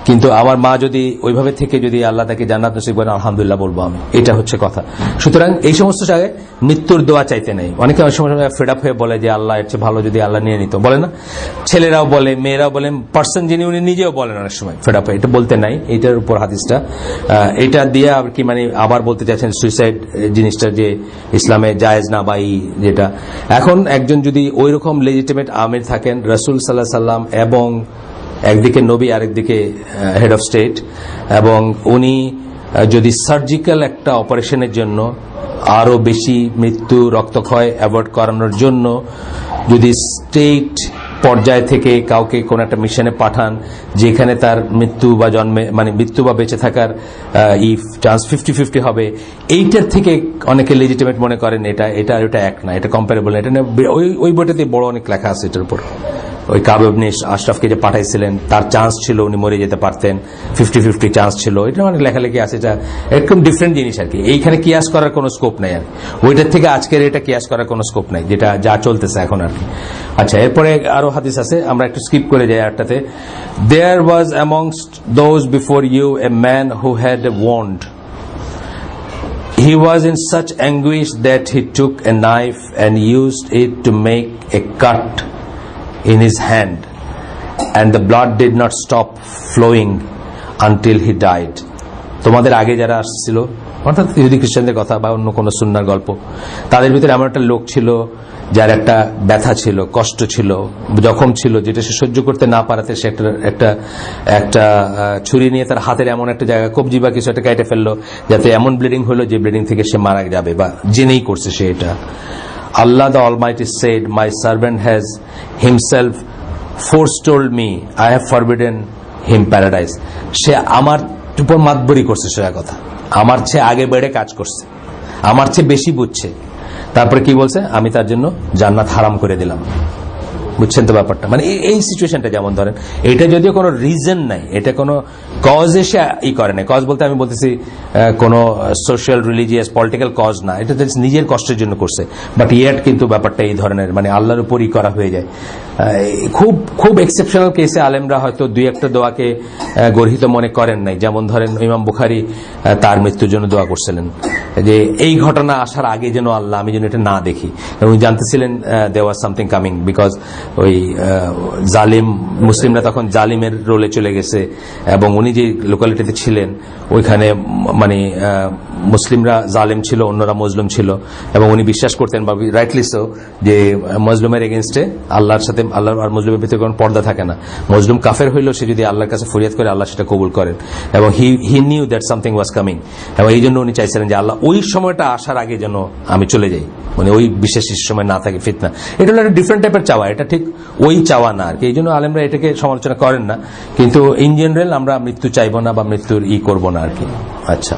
কিন্তু আমার মা যদি ওইভাবে থেকে যদি আল্লাহ তাকে জান্নাত নসিব করেন আলহামদুলিল্লাহ বলবো আমি, এটা হচ্ছে কথা। সুতরাং এই সমস্ত জায়গায় মৃত্যুর দোয়া চাইতে নেই। অনেকে অনেক সময় ফেড আপ হয়ে বলে যে আল্লাহ এর চেয়ে ভালো যদি আল্লাহ নিয়ে নিত, বলে না, ছেলেরাও বলে, মেয়েরাও বলেন, পার্সন যিনি উনি নিজেও বলেন অনেক সময় ফেড আপ হয়ে, এটা বলতে নাই। এইটার উপর হাদিসটা এটা দিয়ে আর কি মানে আবার বলতে চাইছেন সুইসাইড জিনিসটা যে ইসলামে জায়েজ না বা যেটা। এখন একজন যদি ওই রকম লেজিটিমেট আমির থাকেন, রাসূল সাল্লাল্লাহু আলাইহি সাল্লাম এবং একদিকে নবী আরেকদিকে হেড অফ স্টেট, এবং উনি যদি সার্জিক্যাল একটা অপারেশনের জন্য আরো বেশি মৃত্যু রক্তক্ষয় অ্যাভয়েড করানোর জন্য যদি স্টেট পর্যায় থেকে কাউকে কোন একটা মিশনে পাঠান যেখানে তার মৃত্যু বা জন্মে মানে মৃত্যু বা বেঁচে থাকার চান্স 50-50 হবে, এইটার থেকে অনেকে লেজিটিমেট মনে করেন এটা এটা আর এটা এক না, এটা কম্পারেবল না। এটা ওই বইটাতে বড় অনেক লেখা আছে এটার উপর। ওই কাব ইবনে আশরাফকে যে পাঠাইছিলেন তার চান্স ছিল উনি মরে যেতে পারতেন, 50-50 চান্স ছিল, এটা অনেক লেখালেখি আছে। এটা একদম ডিফারেন্ট জিনিস আর কি। এইখানে কিয়াস করার কোনো স্কোপ নাই আর ওইটার থেকে আজকের এটা কিয়াস করার কোনো স্কোপ নাই, যেটা যা চলতেছে এখন আর কি। আচ্ছা, এরপরে আরো হাদিস আছে, আমরা একটু স্কিপ করে যাই আরটাতে। There was amongst those before you a man who had a wound. He was in such anguish that he took a knife and used it to make a cut in his hand, and the blood did not stop flowing until he died. তোমাদের আগে যারা আসছিল, অর্থাৎ ইহুদি খ্রিস্টানদের কথা বা অন্য কোন সুন্নাহর গল্প, তাদের ভিতরে এমন একটা লোক ছিল যার একটা ব্যথা ছিল, কষ্ট ছিল, জখম ছিল, যেটা সে সহ্য করতে না পারাতে সে একটা ছুরি নিয়ে তার হাতের এমন একটা জায়গা কবজি বা কিছু একটা কেটে ফেললো যাতে এমন ব্লিডিং হলো যে ব্লিডিং থেকে সে মারা যাবে, বা জেনেই করছে সে এটা। Allah the Almighty said, my servant has himself foretold me, I have forbidden him paradise. সে আমার উপর মাতবরি করছে, সে কথা আমার চেয়ে আগে বেড়ে কাজ করছে, আমার চেয়ে বেশি বুঝছে। তারপরে কি বলছে, আমি তার জন্য জান্নাত হারাম করে দিলাম। বুঝছেন তো ব্যাপারটা? মানে এই সিচুয়েশনটা, যেমন ধরেন এটা যদিও কোনো রিজন নাই, এটা কোনো কজ এসে করে নাই। কজ বলতে আমি বলতেছি কোনো সোশ্যাল, রিলিজিয়াস, পলিটিক্যাল কজ না, এটা নিজের কষ্টের জন্য করছে। বাট ইয়েট কিন্তু ব্যাপারটা এই ধরনের, মানে আল্লাহর উপরই করা হয়ে যায়। খুব খুব এক্সেপশনাল কেসে আলেমরা হয়তো দুই একটা দোয়াকে গর্হিত মনে করেন নাই। যেমন ধরেন ইমাম বুখারী তার মৃত্যুর জন্য দোয়া করছিলেন যে এই ঘটনা আসার আগে যেন আল্লাহ আমি যেন এটা না দেখি, এবং জানতেছিলেন দেয়ার ওয়াজ সামথিং কামিং, বিকজ ওই জালিম মুসলিমরা তখন জালিমের রোলে চলে গেছে, এবং উনি যে লোকালিটিতে ছিলেন ওইখানে মানে মুসলিমরা জালিম ছিল, অন্যরা মজলুম ছিল, এবং উনি বিশ্বাস করতেন বা রাইটলি সো যে মজলুমের এগেনস্টে আল্লাহর সাথে আল্লাহ আর মজলুমের ভিতরে কোনো পর্দা থাকে না। মজলুম কাফের হইলেও সে যদি আল্লাহর কাছে ফরিয়াদ করে আল্লাহ সেটা কবুল করেন, এবং he knew that something was coming, এবং এই জন্য উনি চাইছিলেন যে আল্লাহ ওই সময়টা আসার আগে যেন আমি চলে যাই, মানে ওই বিশেষ সময় না থাকে ফিতনা। এটা হলো একটা ডিফারেন্ট টাইপের চাওয়া, এটা ঠিক ওই চাওয়া না আর কি। এই জন্য আলেমরা এটাকে সমালোচনা করেন না, কিন্তু ইন জেনারেল আমরা মৃত্যু চাইবো না বা মৃত্যুর করবো না আর কি। আচ্ছা,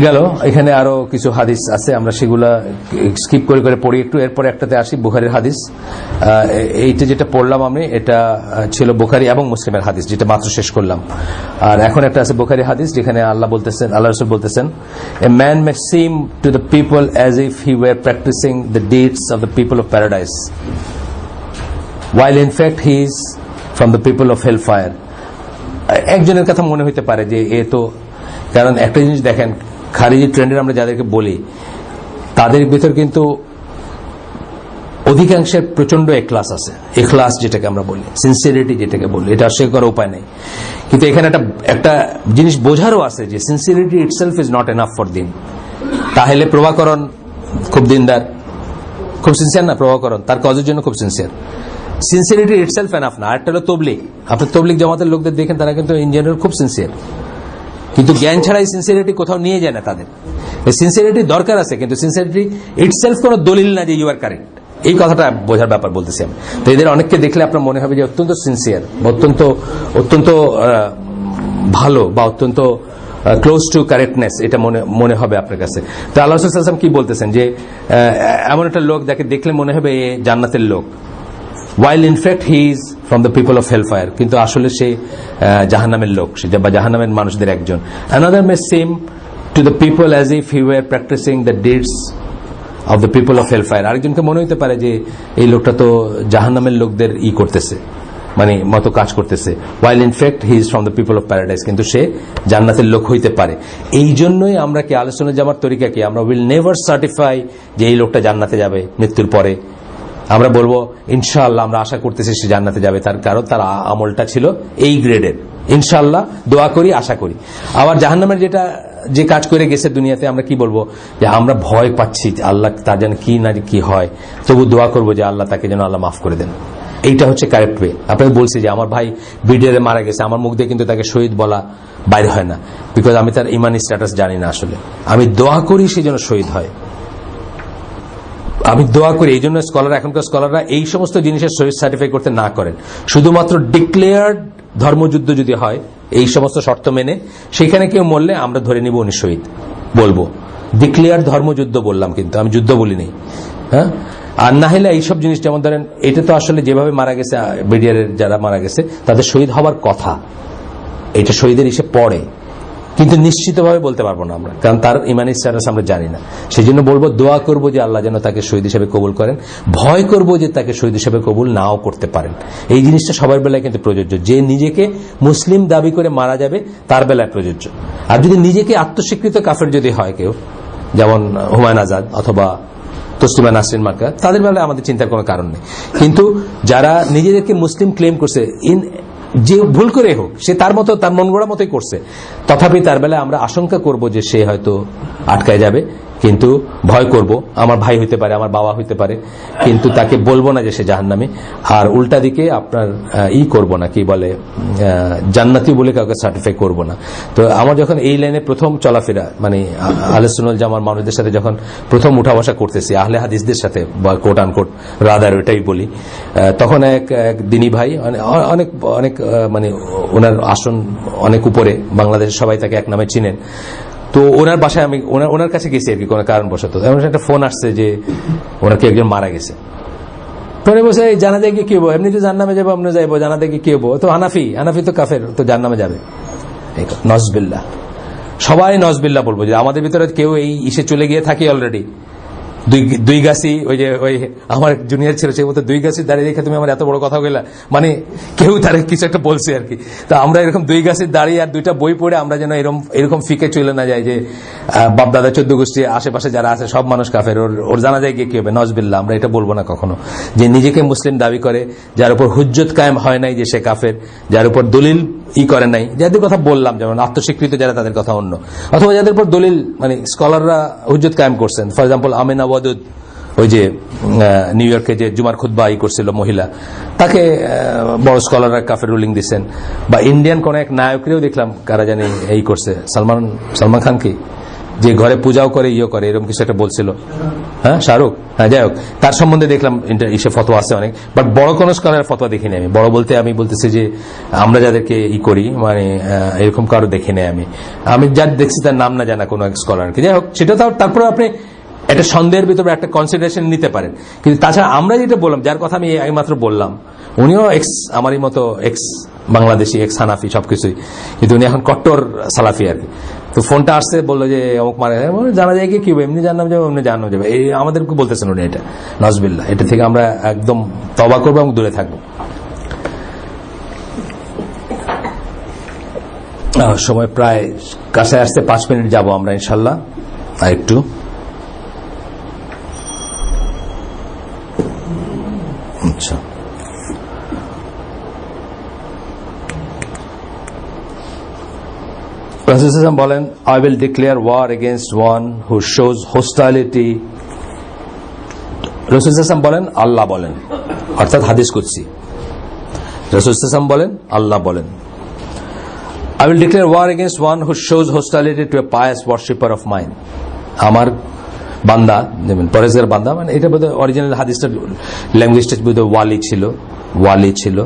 গেল। এখানে আরো কিছু হাদিস আছে, আমরা সেগুলা স্কিপ করে করে পড়ি একটু, এরপরে একটাতে আসি বুখারীর হাদিস। এইটা যেটা পড়লাম আমি, এটা ছিল বুখারী এবং মুসলিমের হাদিস, যেটা মাত্র শেষ করলাম। আর এখন একটা আছে বুখারী হাদিস, যেখানে আল্লাহ বলতেছেন, আল্লাহ রাসূল বলতেছেন, a man may seem to the people as if he were practising the deeds of the people of paradise, while in fact he is from the people of hellfire. একজনের কথা মনে হইতে পারে যে এ তো, কারণ একটা জিনিস দেখেন, খারিজি ট্রেন্ডের আমরা যাদেরকে বলি তাদের ভিতর কিন্তু অধিকাংশের প্রচন্ড এখলাস আছে। এখলাস যেটাকে আমরা বলি, সিনসিয়ারিটি যেটাকে বলি, এটা অস্বীকার করার উপায় নেই। কিন্তু এখানে একটা জিনিস বোঝারও আছে যে sincerity itself is not enough for দিন। তাহলে প্রভাকরণ খুব দিনদার, খুব সিনসিয়ার না, প্রভাকরণ তার কজের জন্য খুব সিনসিয়ার। সিনসিয়ারিটি ইটসেলফ এনাফ না। আরেকটা হলো তবলিগ। আপনি তবলিগ জামাতের লোকদের দেখেন, তারা কিন্তু ইন জেনারেল খুব সিনসিয়ার, কিন্তু জ্ঞান ছাড়া এই সিনসিয়ারিটি কোথাও নিয়ে যায় না তাদের। সিনসিয়ারিটি দরকার আছে, কিন্তু সিনসিয়ারিটি ইটসেলফ কোনো দলিল না যে ইউ আর কারেক্ট। এই কথাটা বোঝার ব্যাপার বলতেছি আমি। তো এদের অনেককে দেখলে আপনার মনে হবে যে অত্যন্ত সিনসিয়ার, অত্যন্ত অত্যন্ত ভালো বা অত্যন্ত ক্লোজ টু কারেক্টনেস, এটা মনে হবে আপনার কাছে। তো আল্লাহ রাসূল সাল্লাল্লাহু আলাইহি ওয়াসাল্লাম কি বলতেছেন যে এমন একটা লোক যাকে দেখলে মনে হবে এ জান্নাতের লোক, while in fact he is from the people of hellfire, কিন্তু আসলে সে জাহান্নামের লোক, সে বা জাহান্নামের মানুষদের একজন। Another may seem to the people as if he were practicing the deeds of the people of hellfire. আরেকজনকে মনে হতে পারে যে এই লোকটা তো জাহান্নামের লোকদের করতেছে, মানে মতো কাজ করতেছে, while in fact he is from the people of paradise, কিন্তু সে জান্নাতের লোক হইতে পারে। এই জন্যই আমরা কি আহলে সুন্নাত জামাত তরিকা কি আমরা উইল নেভার সার্টিফাই যে এই লোকটা জান্নাতে যাবে মৃত্যুর পরে। আমরা বলবো ইনশাআল্লাহ আমরা আশা করতেছি সে জান্নাতে যাবে, তার কারণ তার আমলটা ছিল এই গ্রেডের, ইনশাআল্লাহ দোয়া করি, আশা করি। আবার জাহান্নামের যে কাজ করে গেছে দুনিয়াতে আমরা কি বলবো যে আমরা ভয় পাচ্ছি আল্লাহ তার যেন কি না কি হয়, তবু দোয়া করবো যে আল্লাহ তাকে যেন আল্লাহ মাফ করে দেন। এইটা হচ্ছে কারেক্ট ওয়ে। আপনাকে বলছি যে আমার ভাই বিডিআরে মারা গেছে, আমার মুখ দিয়ে কিন্তু তাকে শহীদ বলা বাইরে হয় না, বিকজ আমি তার ইমানি স্ট্যাটাস জানি না। আসলে আমি দোয়া করি সে যেন শহীদ হয়, আমি দোয়া করি। এই জন্য এখনকার স্কলাররা এই সমস্ত জিনিসের শহীদ সার্টিফাই করতে না করেন, শুধুমাত্র ডিক্লেয়ার্ড ধর্মযুদ্ধ যদি হয় এই সমস্ত শর্ত মেনে, সেখানে কেউ মরলে আমরা ধরে নিব উনি শহীদ বলবো। ডিক্লেয়ার ধর্মযুদ্ধ বললাম, কিন্তু আমি যুদ্ধ বলিনি। হ্যাঁ, আর না হলে এইসব জিনিস, যেমন ধরেন এটা তো আসলে যেভাবে মারা গেছে বিডিআর যারা মারা গেছে তাদের শহীদ হবার কথা, এটা শহীদের হিসেবে পড়ে, কিন্তু নিশ্চিতভাবে বলতে পারবো না আমরা, কারণ তার ইমানি স্ট্যাটাস আমরা জানি না। সেই জন্য বলবো দোয়া করবো যে আল্লাহ যেন তাকে শহীদ হিসেবে কবুল করেন, ভয় করবো যে তাকে শহীদ হিসেবে কবুল নাও করতে পারেন। এই জিনিসটা সবার বেলায় কিন্তু প্রযোজ্য। যে নিজেকে মুসলিম দাবি করে মারা যাবে তার বেলায় প্রযোজ্য। আর যদি নিজেকে আত্মস্বীকৃত কাফের যদি হয় কেউ, যেমন হুমায়ুন আজাদ অথবা তসলিমা নাসরিন মার্কা, তাদের বেলায় আমাদের চিন্তার কোনো কারণ নেই। কিন্তু যারা নিজেদেরকে মুসলিম ক্লেম করছে, যে ভুল করে হোক, সে তার মতো তার মন গড়া মতোই করছে, তথাপি তার বেলায় আমরা আশঙ্কা করব যে সে হয়তো আটকায় যাবে, কিন্তু ভয় করব, আমার ভাই হইতে পারে, আমার বাবা হইতে পারে, কিন্তু তাকে বলবো না যে সে জাহান্নামী। আর উল্টা দিকে আপনার করব না, কি বলে, জান্নাতি বলে কাউকে সার্টিফাই করব না। তো আমার যখন এই লাইনে প্রথম চলাফেরা, মানে আহলে সুন্নাত জামার মানুষদের সাথে যখন প্রথম উঠা বসা করতেছি, আহলে হাদিসদের সাথে বা কোট আনকোট রাদার ওইটাই বলি, তখন এক দিনী ভাই, অনেক অনেক মানে ওনার আসন অনেক উপরে, বাংলাদেশের সবাই তাকে এক নামে চিনেন। তো ওনার বাসায় আমি ওনার কাছে গেছি আর কি, কোনো কারণবশত। এমন একটা ফোন আসছে যে ওনার কি একজন মারা গেছে। ফোনে বসে জানাজা গিয়ে কি হবো, এমনিতে জান্নামে যাবো, আমরা যাইবো, জানাজা গিয়ে কি হবো, তো হানাফি তো কাফের, তো জান্নামে যাবে। নজবিল্লাহ, সবাই নজবিল্লাহ বলবো যে আমাদের ভিতরে কেউ এই ইসে চলে গিয়ে থাকি অলরেডি। দুই গাছি, ওই আমার জুনিয়র ছিল, সে বলতে দুই গাছি দাঁড়িয়ে রেখে তুমি আমার এত বড় কথা বললা, মানে কেউ তার কিছু একটা বলছে আর কি। তো আমরা এরকম দুই গাছের দাঁড়িয়ে আর দুইটা বই পড়ে আমরা যেন এরকম ফিকে চলে না যায় যে বাপ দাদা 14 গোষ্ঠী আশেপাশে যারা আছে সব মানুষ কাফের, ওর জানা যায় গিয়ে কি হবে। নজবিল্লাহ, আমরা এটা বলবো না কখনো। যে নিজেকে মুসলিম দাবি করে, যার উপর হুজ্জত কায়েম হয় নাই যে সে কাফের, যার উপর দলিল করে নাই, যাদের কথা বললাম, যেমন আত্মস্বীকৃত যারা, তাদের কথা অন্য, অথবা যাদের উপর দলিল মানে স্কলাররা হুজ্জত কায়েম করছেন। ফর এক্সাম্পল আমিনা ওয়াদুদ, ওই যে নিউ ইয়র্কে যে জুমার খুতবা করছিল মহিলা, তাকে বড় স্কলাররা কাফের রুলিং দিচ্ছেন। বা ইন্ডিয়ান কোন এক নায়করেও দেখলাম কারা জানি এই করছে, সালমান খান কি, যে ঘরে পূজাও করে করে, এরকম কিছু একটা বলছিল। হ্যাঁ, শাহরুখ, হ্যাঁ, যাই হোক, তার সম্বন্ধে দেখলাম ইসে ফতোয়া আছে অনেক, বাট বড় কোন স্কলারের ফতোয়া দেখিনি আমি। বড় বলতে আমি বলতেছি যে আমরা যাদেরকে করি, মানে এরকম কারো দেখি নাই আমি যার দেখছি তার নাম না জানা কোন এক স্কলারকে। যাই হোক, সেটা তারপরে আপনি একটা সন্দেহের ভিতরে একটা কনসিডারেশন নিতে পারেন। কিন্তু তাছাড়া আমরা যেটা বললাম, যার কথা আমি এইমাত্র বললাম, উনিও আমারই মতো বাংলাদেশি, হানাফি, সবকিছুই, কিন্তু উনি এখন কট্টর সালাফি আর কি। তো ফোনটা আসছে, বললো যে অমুক মারা যায়, জানা যায় কি এমনি জানানো যাবে, এমনি জানানো যাবে, এই আমাদেরকে বলতেছেন উনি। এটা নজবিল্লাহ, এটা থেকে আমরা একদম তওবা করবো এবং দূরে থাকবো। সময় প্রায় কাছে আসতে 5 মিনিট যাবো আমরা ইনশাল্লাহ আর একটু। আচ্ছা, রাসূল বলেন, I will declare war against one who shows hostility. রাসূল বলেন, আল্লাহ বলেন, অর্থাৎ হাদিস কুদসি, রাসূল বলেন, আল্লাহ বলেন, I will declare war against one who shows hostility to a pious worshipper of mine. আমার বান্দা, যেমন পরেজগার বান্দা, মানে এটা বোধহয় অরিজিনাল হাদিসটা ল্যাঙ্গুয়েজটা বোধহয় ওয়ালি ছিল,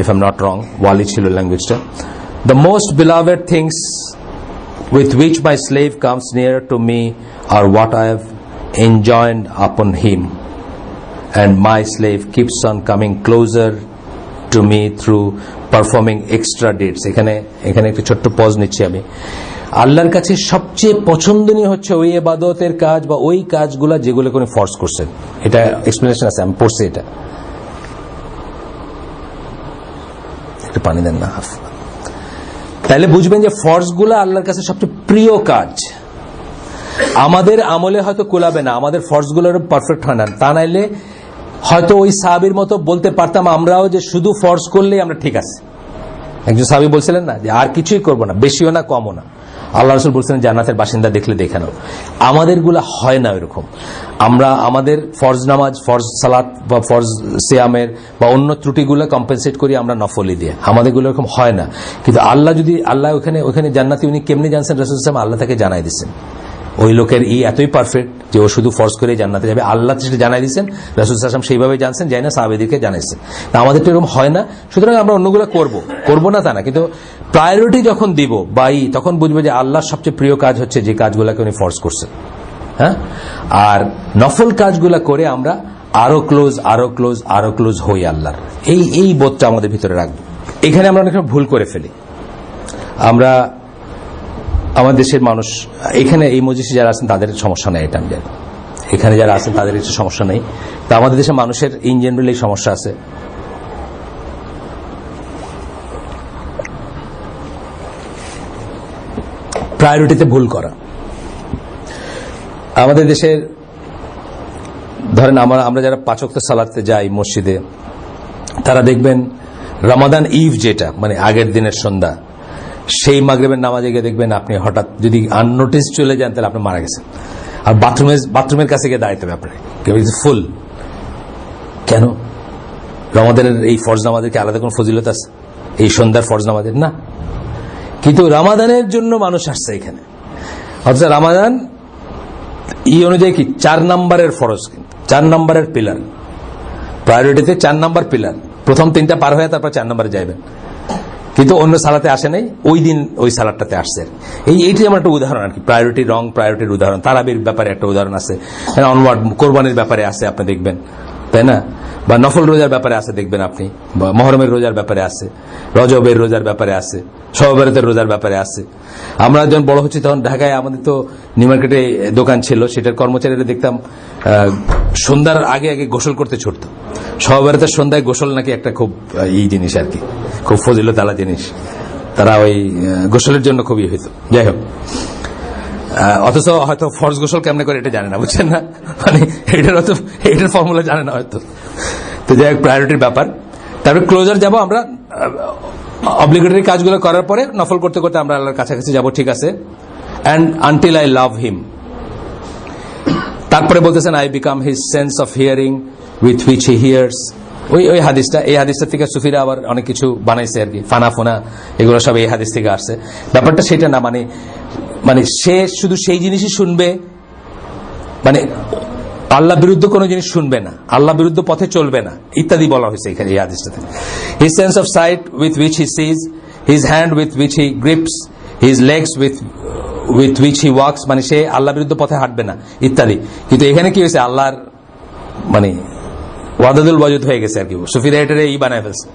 if I'm not wrong, ওয়ালি ছিল ল্যাঙ্গুয়েজটা। The most beloved things with which my slave comes near to me are what I have enjoined upon him, and my slave keeps on coming closer to me through performing extra deeds. এখানে একটা ছোট্ট পজ নিচ্ছি আমি। আল্লাহর কাছে সবচেয়ে পছন্দনীয় হচ্ছে ওই ইবাদতের কাজ বা ওই কাজগুলা যেগুলো কোনো ফোর্স করছেন। এটা এক্সপ্লেনেশন আছে, আমি পড়ছি এটা। পানি দেন না। তাহলে বুঝবেন যে ফরজগুলো আল্লাহর কাছে সবচেয়ে প্রিয় কাজ। আমাদের আমলে হয়তো কুলাবে না, আমাদের ফরজগুলোর পারফেক্ট হয় না, তা নাইলে হয়তো ওই সাহাবীর মতো বলতে পারতাম আমরাও যে শুধু ফরজ করলেই আমরা ঠিক আছে। একজন সাহাবী বলছিলেন না যে আর কিছুই করব না, বেশিও না কমও না। আল্লাহ রাসূল বলছিলেন জান্নাতের বাসিন্দা দেখলে দেখে নাও। আমাদেরগুলা হয় না এরকম। আমরা আমাদের ফরজ নামাজ, ফরজ সালাত বা ফরজ সিয়ামের বা অন্য ত্রুটিগুলো কম্পেনসেট করি আমরা নফলি দিয়ে, আমাদেরগুলো এরকম হয় না। কিন্তু আল্লাহ যদি আল্লাহ ওখানে জান্নাতি উনি কেমনি জানছেন? রাসূল সাল্লাল্লাহু আলাইহি ওয়াসাল্লাম আল্লাহ তাকে জানাই দিচ্ছেন। ওই লোকের এতই পারফেক্ট যে ও শুধু ফরজ করে জান্নাতে যাবে, আল্লাহ সেটা জানাই দিচ্ছেন, রাসূল সাল্লাল্লাহু আলাইহি ওয়াসাল্লাম সেইভাবে জানছেন, যাই না সাহাবীদেরকে জানাইছেন। তা আমাদের তো এরকম হয় না, সুতরাং আমরা অন্যগুলো করবো না তা না, কিন্তু প্রায়োরিটি যখন দিব তখন বুঝবো যে আল্লাহর সবচেয়ে প্রিয় কাজ হচ্ছে যে কাজগুলোকে উনি ফরজ করছেন। হ্যাঁ, আর নফল কাজগুলা করে আমরা আরো ক্লোজ হই আল্লাহর, এই বোধটা আমাদের ভিতরে রাখবো। এখানে আমরা অনেক ভুল করে ফেলি। আমরা আমার দেশের মানুষ, এখানে এই মজলিসে যারা আছেন তাদের সমস্যা নেই, এটা আমি জানি, এখানে যারা আছেন তাদের কিছু সমস্যা নেই। তা আমাদের দেশের মানুষের ইন জেনারেল এই সমস্যা আছে। প্রায়োরিটিতে ভুল করা। আমাদের দেশের ধরেন আমরা যারা 5 ওয়াক্ত সালাতে যাই মসজিদে, তারা দেখবেন রমাদান ইভ যেটা মানে আগের দিনের সন্ধ্যা, সেই মাগরিবের নামাজে গিয়ে দেখবেন আপনি হঠাৎ যদি আননোটিস চলে যান তাহলে আপনি মারা গেছেন। আর বাথরুমের কাছে গিয়ে দাঁড়াইতে হবে আপনার ফুল। কেন? রমাদানের এই ফরজ নামাজের কি আলাদা কোন ফজিলত আছে এই সন্ধ্যার ফরজ নামাজের? না। কিন্তু রমাদানের জন্য মানুষ আসছে এখানে, অথচ রমাদান অনুযায়ী কি 4 নম্বরের ফরজ, কিন্তু 4 নম্বরের পিলার, প্রায়োরিটিতে 4 নম্বর পিলার। প্রথম 3টা পার হয়ে তারপর 4 নম্বরে যাইবেন, কিন্তু অন্য সালাতে আসে নাই, ওই দিন ওই সালাদটাতে আসছে। এইটি আমার একটা উদাহরণ আর কি, প্রায়োরিটির উদাহরণ। তারাবির ব্যাপারে একটা উদাহরণ আছে, অনওয়ার্ড কোরবানির ব্যাপারে আছে আপনি দেখবেন, তাই না? বা নফল রোজার ব্যাপারে আছে দেখবেন আপনি, বা মহরমের রোজার ব্যাপারে আছে, রজবের রোজার ব্যাপারে আছে, শবে বরাতের রোজার ব্যাপারে আছে। আমরা যখন বড় হচ্ছি তখন ঢাকায় আমাদের তো নিউ মার্কেটে দোকান ছিল, সেটার কর্মচারীরা দেখতাম সন্ধ্যার আগে গোসল করতে ছুটত। শবে বরাতের সন্ধ্যায় গোসল নাকি একটা খুব জিনিস আর কি, খুব ফজিলত আলা জিনিস। তারা ওই গোসলের জন্য খুবই হইতো। যাই হোক, অথচ হয়তো ফরজ গোসল কেমনে করে এটা জানে না, বুঝছেন না? মানে এটার ফর্মুলা জানে না হয়তো। তো যাই হোক, প্রায়োরিটির ব্যাপার। তারপরে ক্লোজার যাব আমরা, অব্লিগেটরি কাজগুলো করার পরে নফল করতে করতে আমরা আল্লাহর কাছাকাছি যাব, ঠিক আছে। অ্যান্ড আনটিল আই লাভ হিম, তারপরে বলতেছেন I become his sense of hearing with which he here's. ওই হাদিসটা, এই হাদিসটা থেকে সুফিরা আবার অনেক কিছু বানাইছে আর কি, ফানা ফোনা এগুলো সব এই হাদিস থেকে আসছে। ব্যাপারটা সেটা না, মানে সে শুধু সেই জিনিসই শুনবে, মানে আল্লাহ বিরুদ্ধ কোনো জিনিস শুনবে না, আল্লাহ বিরুদ্ধ পথে চলবে না ইত্যাদি বলা হয়েছে এখানে এই হাদিসটাতে। His sense of sight with which he sees, his hand with which he grips, his legs with which he walks, মানে সে আল্লাহ বিরুদ্ধ পথে হাঁটবে না ইত্যাদি। কিন্তু এখানে কি হয়েছে, আল্লাহর মানে ওয়াদাদুল ওয়াজুদ হয়ে গেছে আর কি, সুফিরা এটারে বানায় ফেলছে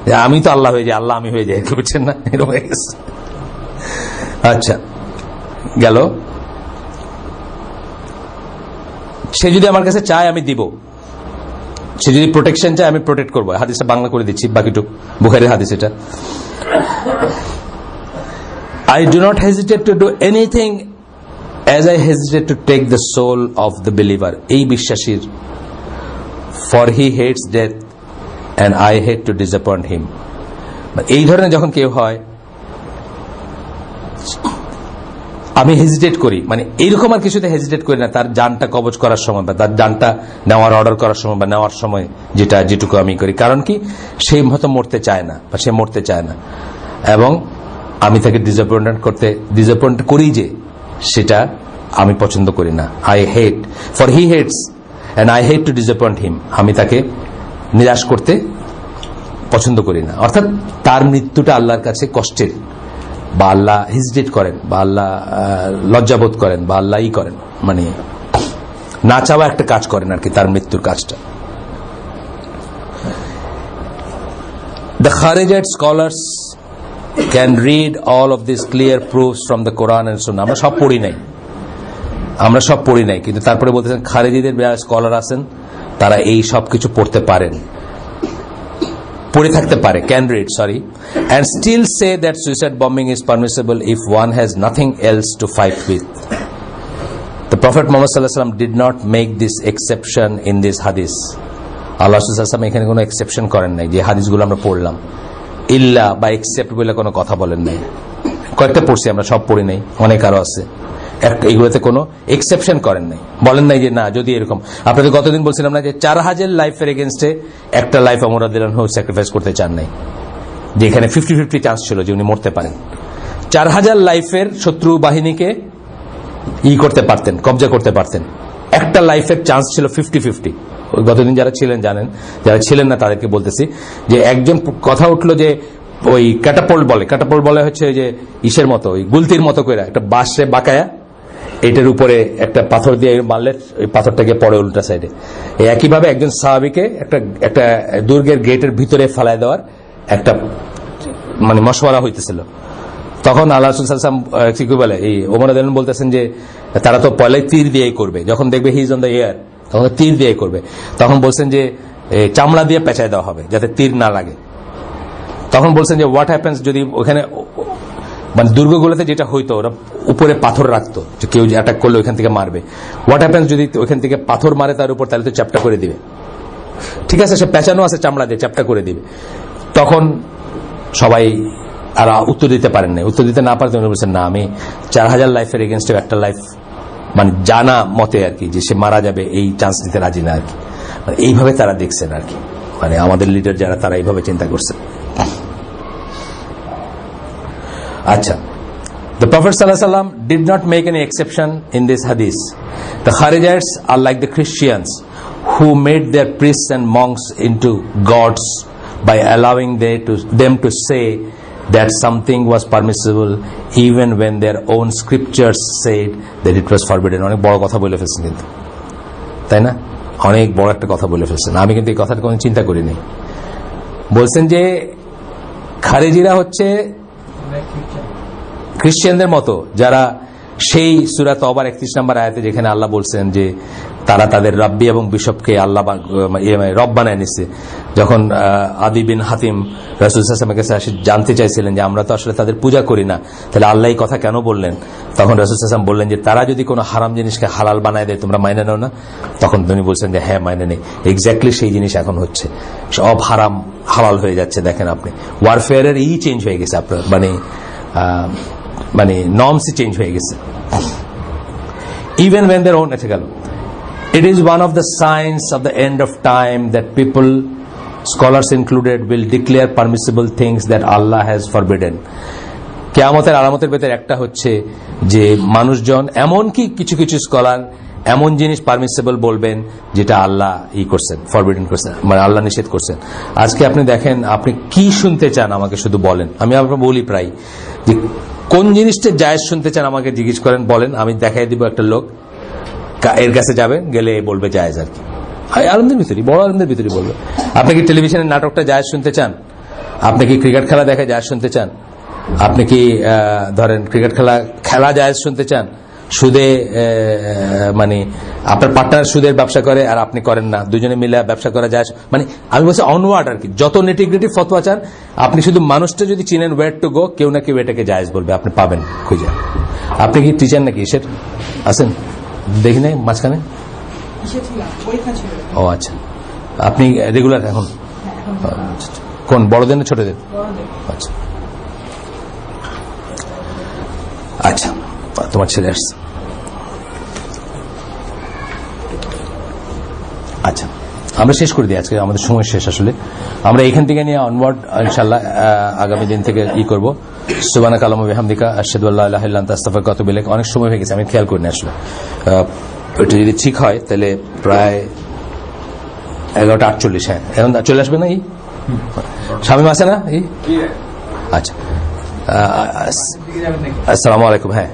যে আমি তো আল্লাহ হয়ে যাই, আল্লাহ আমি হয়ে যাই, বুঝছেন না? এরকম হয়ে গেছে। আচ্ছা, গেল। সে যদি আমার কাছে চায় আমি দিব, সে যদি প্রোটেকশন চায় আমি প্রোটেক্ট করবো। হাদিসটা বাংলা করে দিচ্ছি, বাকিটুক বুখারীর হাদিস এটা। I do not hesitate to do anything as I hesitate to take the soul of the believer, এই বিশ্বাসীর, for he hates death and I hate to disappoint him। এই ধরনের যখন কেউ হয় আমি হেজিটেট করি, মানে এইরকম আর কিছুতে হেজিটেট করি না, তার জানটা কবজ করার সময় বা তার জানটা নেওয়ার অর্ডার করার সময় বা নেওয়ার সময় যেটুকু আমি করি। কারণ কি, সে হয়তো মরতে চায় না বা সে মরতে চায় না, এবং আমি তাকে ডিসঅ্যাপয়েন্ট করি যে সেটা আমি পছন্দ করি না। I hate, for he hates and I hate to disappoint him, আমি তাকে নিরাশ করতে পছন্দ করি না। অর্থাৎ তার মৃত্যুটা আল্লাহর কাছে কষ্টের, বা আল্লাহ হেজিটেট করেন, বা আল্লাহ লজ্জাবোধ করেন, বা আল্লাহ করেন, মানে না চাওয়া একটা কাজ করেন আর কি, তার মৃত্যুর কাজটা। The Kharijite scholars can read all of these clear proofs from the Quran and Sunnah. আমরা সব পড়ি নাই, কিন্তু তারপরে বলতেছেন খারিজিদের যারা স্কলার আছেন তারা এই সব কিছু পড়তে পারেন। পড়ে থাকতে পারে, can read, sorry, and still say that suicide bombing is permissible if one has nothing else to fight with. The Prophet Muhammad sallallahu alaihi wasallam did not make this exception in this hadith. আল্লাহ রাসূল সাল্লাল্লাহু আলাইহি ওয়াসাল্লাম এখানে কোনো এক্সেপশন করেন নাই যে হাদিসগুলো আমরা পড়লাম ইল্লা বা এক্সেপ্ট বলে কোনো কথা বলেন নাই। কয়েকটা পড়ছি আমরা, সব পড়ি নাই, অনেক আরো আছে, এগুলোতে কোনো এক্সেপশন করেন নাই, বলেন নাই যে না যদি এরকম। আপনাদের গতদিন বলছিলাম না যে 4000 লাইফের এগেনস্টে একটা লাইফ ওমর রাদিয়াল্লাহু আনহু স্যাক্রিফাইস করতে চান নাই, যে এখানে 50-50 চান্স ছিল যে উনি মরতে পারেন। 4000 লাইফের শত্রু বাহিনীকে করতে পারতেন, কবজা করতে পারতেন, একটা লাইফের চান্স ছিল 50-50। গতদিন যারা ছিলেন জানেন, যারা ছিলেন না তাদেরকে বলতেছি যে একজন কথা উঠলো যে ওই ক্যাটাপোল্ট বলে হচ্ছে যে ইসের মতো, ওই গুলতির মতো করে একটা বাঁশে বাঁকায়া এটার উপরে একটা পাথর দিয়ে মারলে ওই পাথরটাকে পড়ে উল্টা সাইডে। একইভাবে একজন সাহাবীকে একটা দুর্গের গেটের ভিতরে ফালায় দেওয়ার একটা মানে মশওয়ারা হইতেছিল। তখন আল্লাহ রাসূল সাল্লাল্লাহু আলাইহি ওয়াসাল্লাম কি বলে, এই ওমর রাদিয়াল্লাহু আনহু বলতেছেন যে তারা তো পয়লাই তীর দিয়েই করবে, যখন দেখবে he is on the air তখন তীর দিয়ে করবে। তখন বলছেন যে চামড়া দিয়ে পেঁচায় দেওয়া হবে যাতে তীর না লাগে। তখন বলছেন যে হোয়াট হ্যাপেন্স যদি ওখানে মানে দুর্গগুলোতে যেটা হইতো ওরা উপরে পাথর রাখতো, যে কেউ অ্যাটাক করলে ওইখান থেকে মারবে। হোয়াট হ্যাপেন্স যদি ওইখান থেকে পাথর মারে তার উপর, তাহলে তো চ্যাপটা করে দিবে। ঠিক আছে, সে পেঁচানো আছে চামড়া দিয়ে, চ্যাপটা করে দিবে। তখন সবাই আর উত্তর দিতে পারেন না। উত্তর দিতে না পারতে উনি বলছেন না, আমি 4000 লাইফের এগেনস্টে একটা লাইফ মানে জানা মতে আর কি, যে সে মারা যাবে এই চান্স নিতে রাজি না আর কি। মানে এইভাবে তারা দেখছেন আর কি, মানে আমাদের লিডার যারা তারা এইভাবে চিন্তা করছেন। আচ্ছা, the Prophet sallallahu alaihi wasallam did not make any exception in this hadith. The Kharijites are like the Christians who made their priests and monks into gods by allowing them to say that something was permissible even when their own scriptures said that it was forbidden. অনেক বড় কথা বলে ফেলছেন কিন্তু, তাই না? অনেক বড় একটা কথা বলে ফেলছেন। আমি কিন্তু এই কথাটা কোনো চিন্তা করিনি। বলছেন যে খারিজিরা হচ্ছে খ্রিস্টানদের মতো, যারা সেই সূরা তওবার 31 নম্বর আয়াতে যেখানে আল্লাহ বলছেন যে তারা তাদের রাব্বি এবং বিশপকে আল্লাহ রব বানায় নিচ্ছে। যখন আদি বিন হাতিম রাসূল সাল্লাল্লাহু আলাইহি ওয়াসাল্লামের কাছে জানতে চাইছিলেন যে আমরা তো আসলে তাদের পূজা করি না, তাহলে আল্লাহ এই কথা কেন বললেন? তখন রাসূল সাল্লাল্লাহু আলাইহি ওয়াসাল্লাম বললেন যে তারা যদি কোনো হারাম জিনিসকে হালাল বানায় দেয় তোমরা মাইনে নাও না? তখন তিনি বলছেন যে হ্যাঁ মাইনে নেই। এক্স্যাক্টলি সেই জিনিস এখন হচ্ছে, সব হারাম হালাল হয়ে যাচ্ছে। দেখেন আপনি ওয়ারফেয়ারের চেঞ্জ হয়ে গেছে, আপনার মানে নর্মসই চেঞ্জ হয়ে গেছে। Even when their own it is one of the signs of the end of time that people, scholars included, will declare permissible things that Allah has forbidden. কিয়ামতের আলামতের ভেতর একটা হচ্ছে যে মানুষজন এমনকি কিছু কিছু স্কলার এমন জিনিস পারমিসিবল বলবেন যেটা আল্লাহ করছেন, ফরবিডেন করছেন, মানে আল্লাহ নিষেধ করছেন। আজকে আপনি দেখেন, আপনি কি শুনতে চান আমাকে শুধু বলেন। আমি আপনাকে বলি প্রায় যে কোন জিনিসটা জায়েজ শুনতে চান আমাকে জিজ্ঞেস করেন, বলেন, আমি দেখাই দিব একটা লোক, এর কাছে যাবেন, গেলে বলবে জায়েজ আর কি। আলমদের ভিতরে, বড় আলমদের ভিতরে বলবে। আপনি কি টেলিভিশনের নাটকটা জায়েজ শুনতে চান? আপনি কি ক্রিকেট খেলা দেখে জায়েজ শুনতে চান? আপনি কি ধরেন ক্রিকেট খেলা জায়েজ শুনতে চান? সুদে মানে আপনার পার্টনার সুদের ব্যবসা করে আর আপনি করেন না, দুজনে মিলে ব্যবসা করা যায়, মানে আমি বলছি অনওয়ার্ড আর কি। যত নেটিগ্রিটি ফতোয়া চান আপনি, শুধু মানুষটা যদি চিনেন ওয়েট টু গো, কেউ না কেউ এটাকে জায়েজ বলবে, আপনি পাবেন খুঁজে। আপনি কি টিচার নাকি এসের আছেন? দেখি নাই মাঝখানে? ও আচ্ছা, আপনি রেগুলার এখন কোন বড়দের না ছোটদের? আচ্ছা আচ্ছা, তোমার ছেলে আসছে। আচ্ছা, আমরা শেষ করে দিই, আজকে আমাদের সময় শেষ। আসলে আমরা এখান থেকে নিয়ে অনওয়ার্ড ইনশাআল্লাহ আগামী দিন থেকে করব। সুবহানাকা আল্লাহুম্মা ওয়া বিহামদিকা আশহাদু আল্লা ইলাহা ইল্লা আনতা আস্তাগফিরুকা ওয়া আতুবু ইলাইক। অনেক সময় হয়ে গেছে, আমি খেয়াল করিনি আসলে। এটা যদি ঠিক হয় তাহলে প্রায় 11:48। হ্যাঁ, এখন চলে আসবে না? শামীম আছে না? আচ্ছা, আসসালামু আলাইকুম। হ্যাঁ।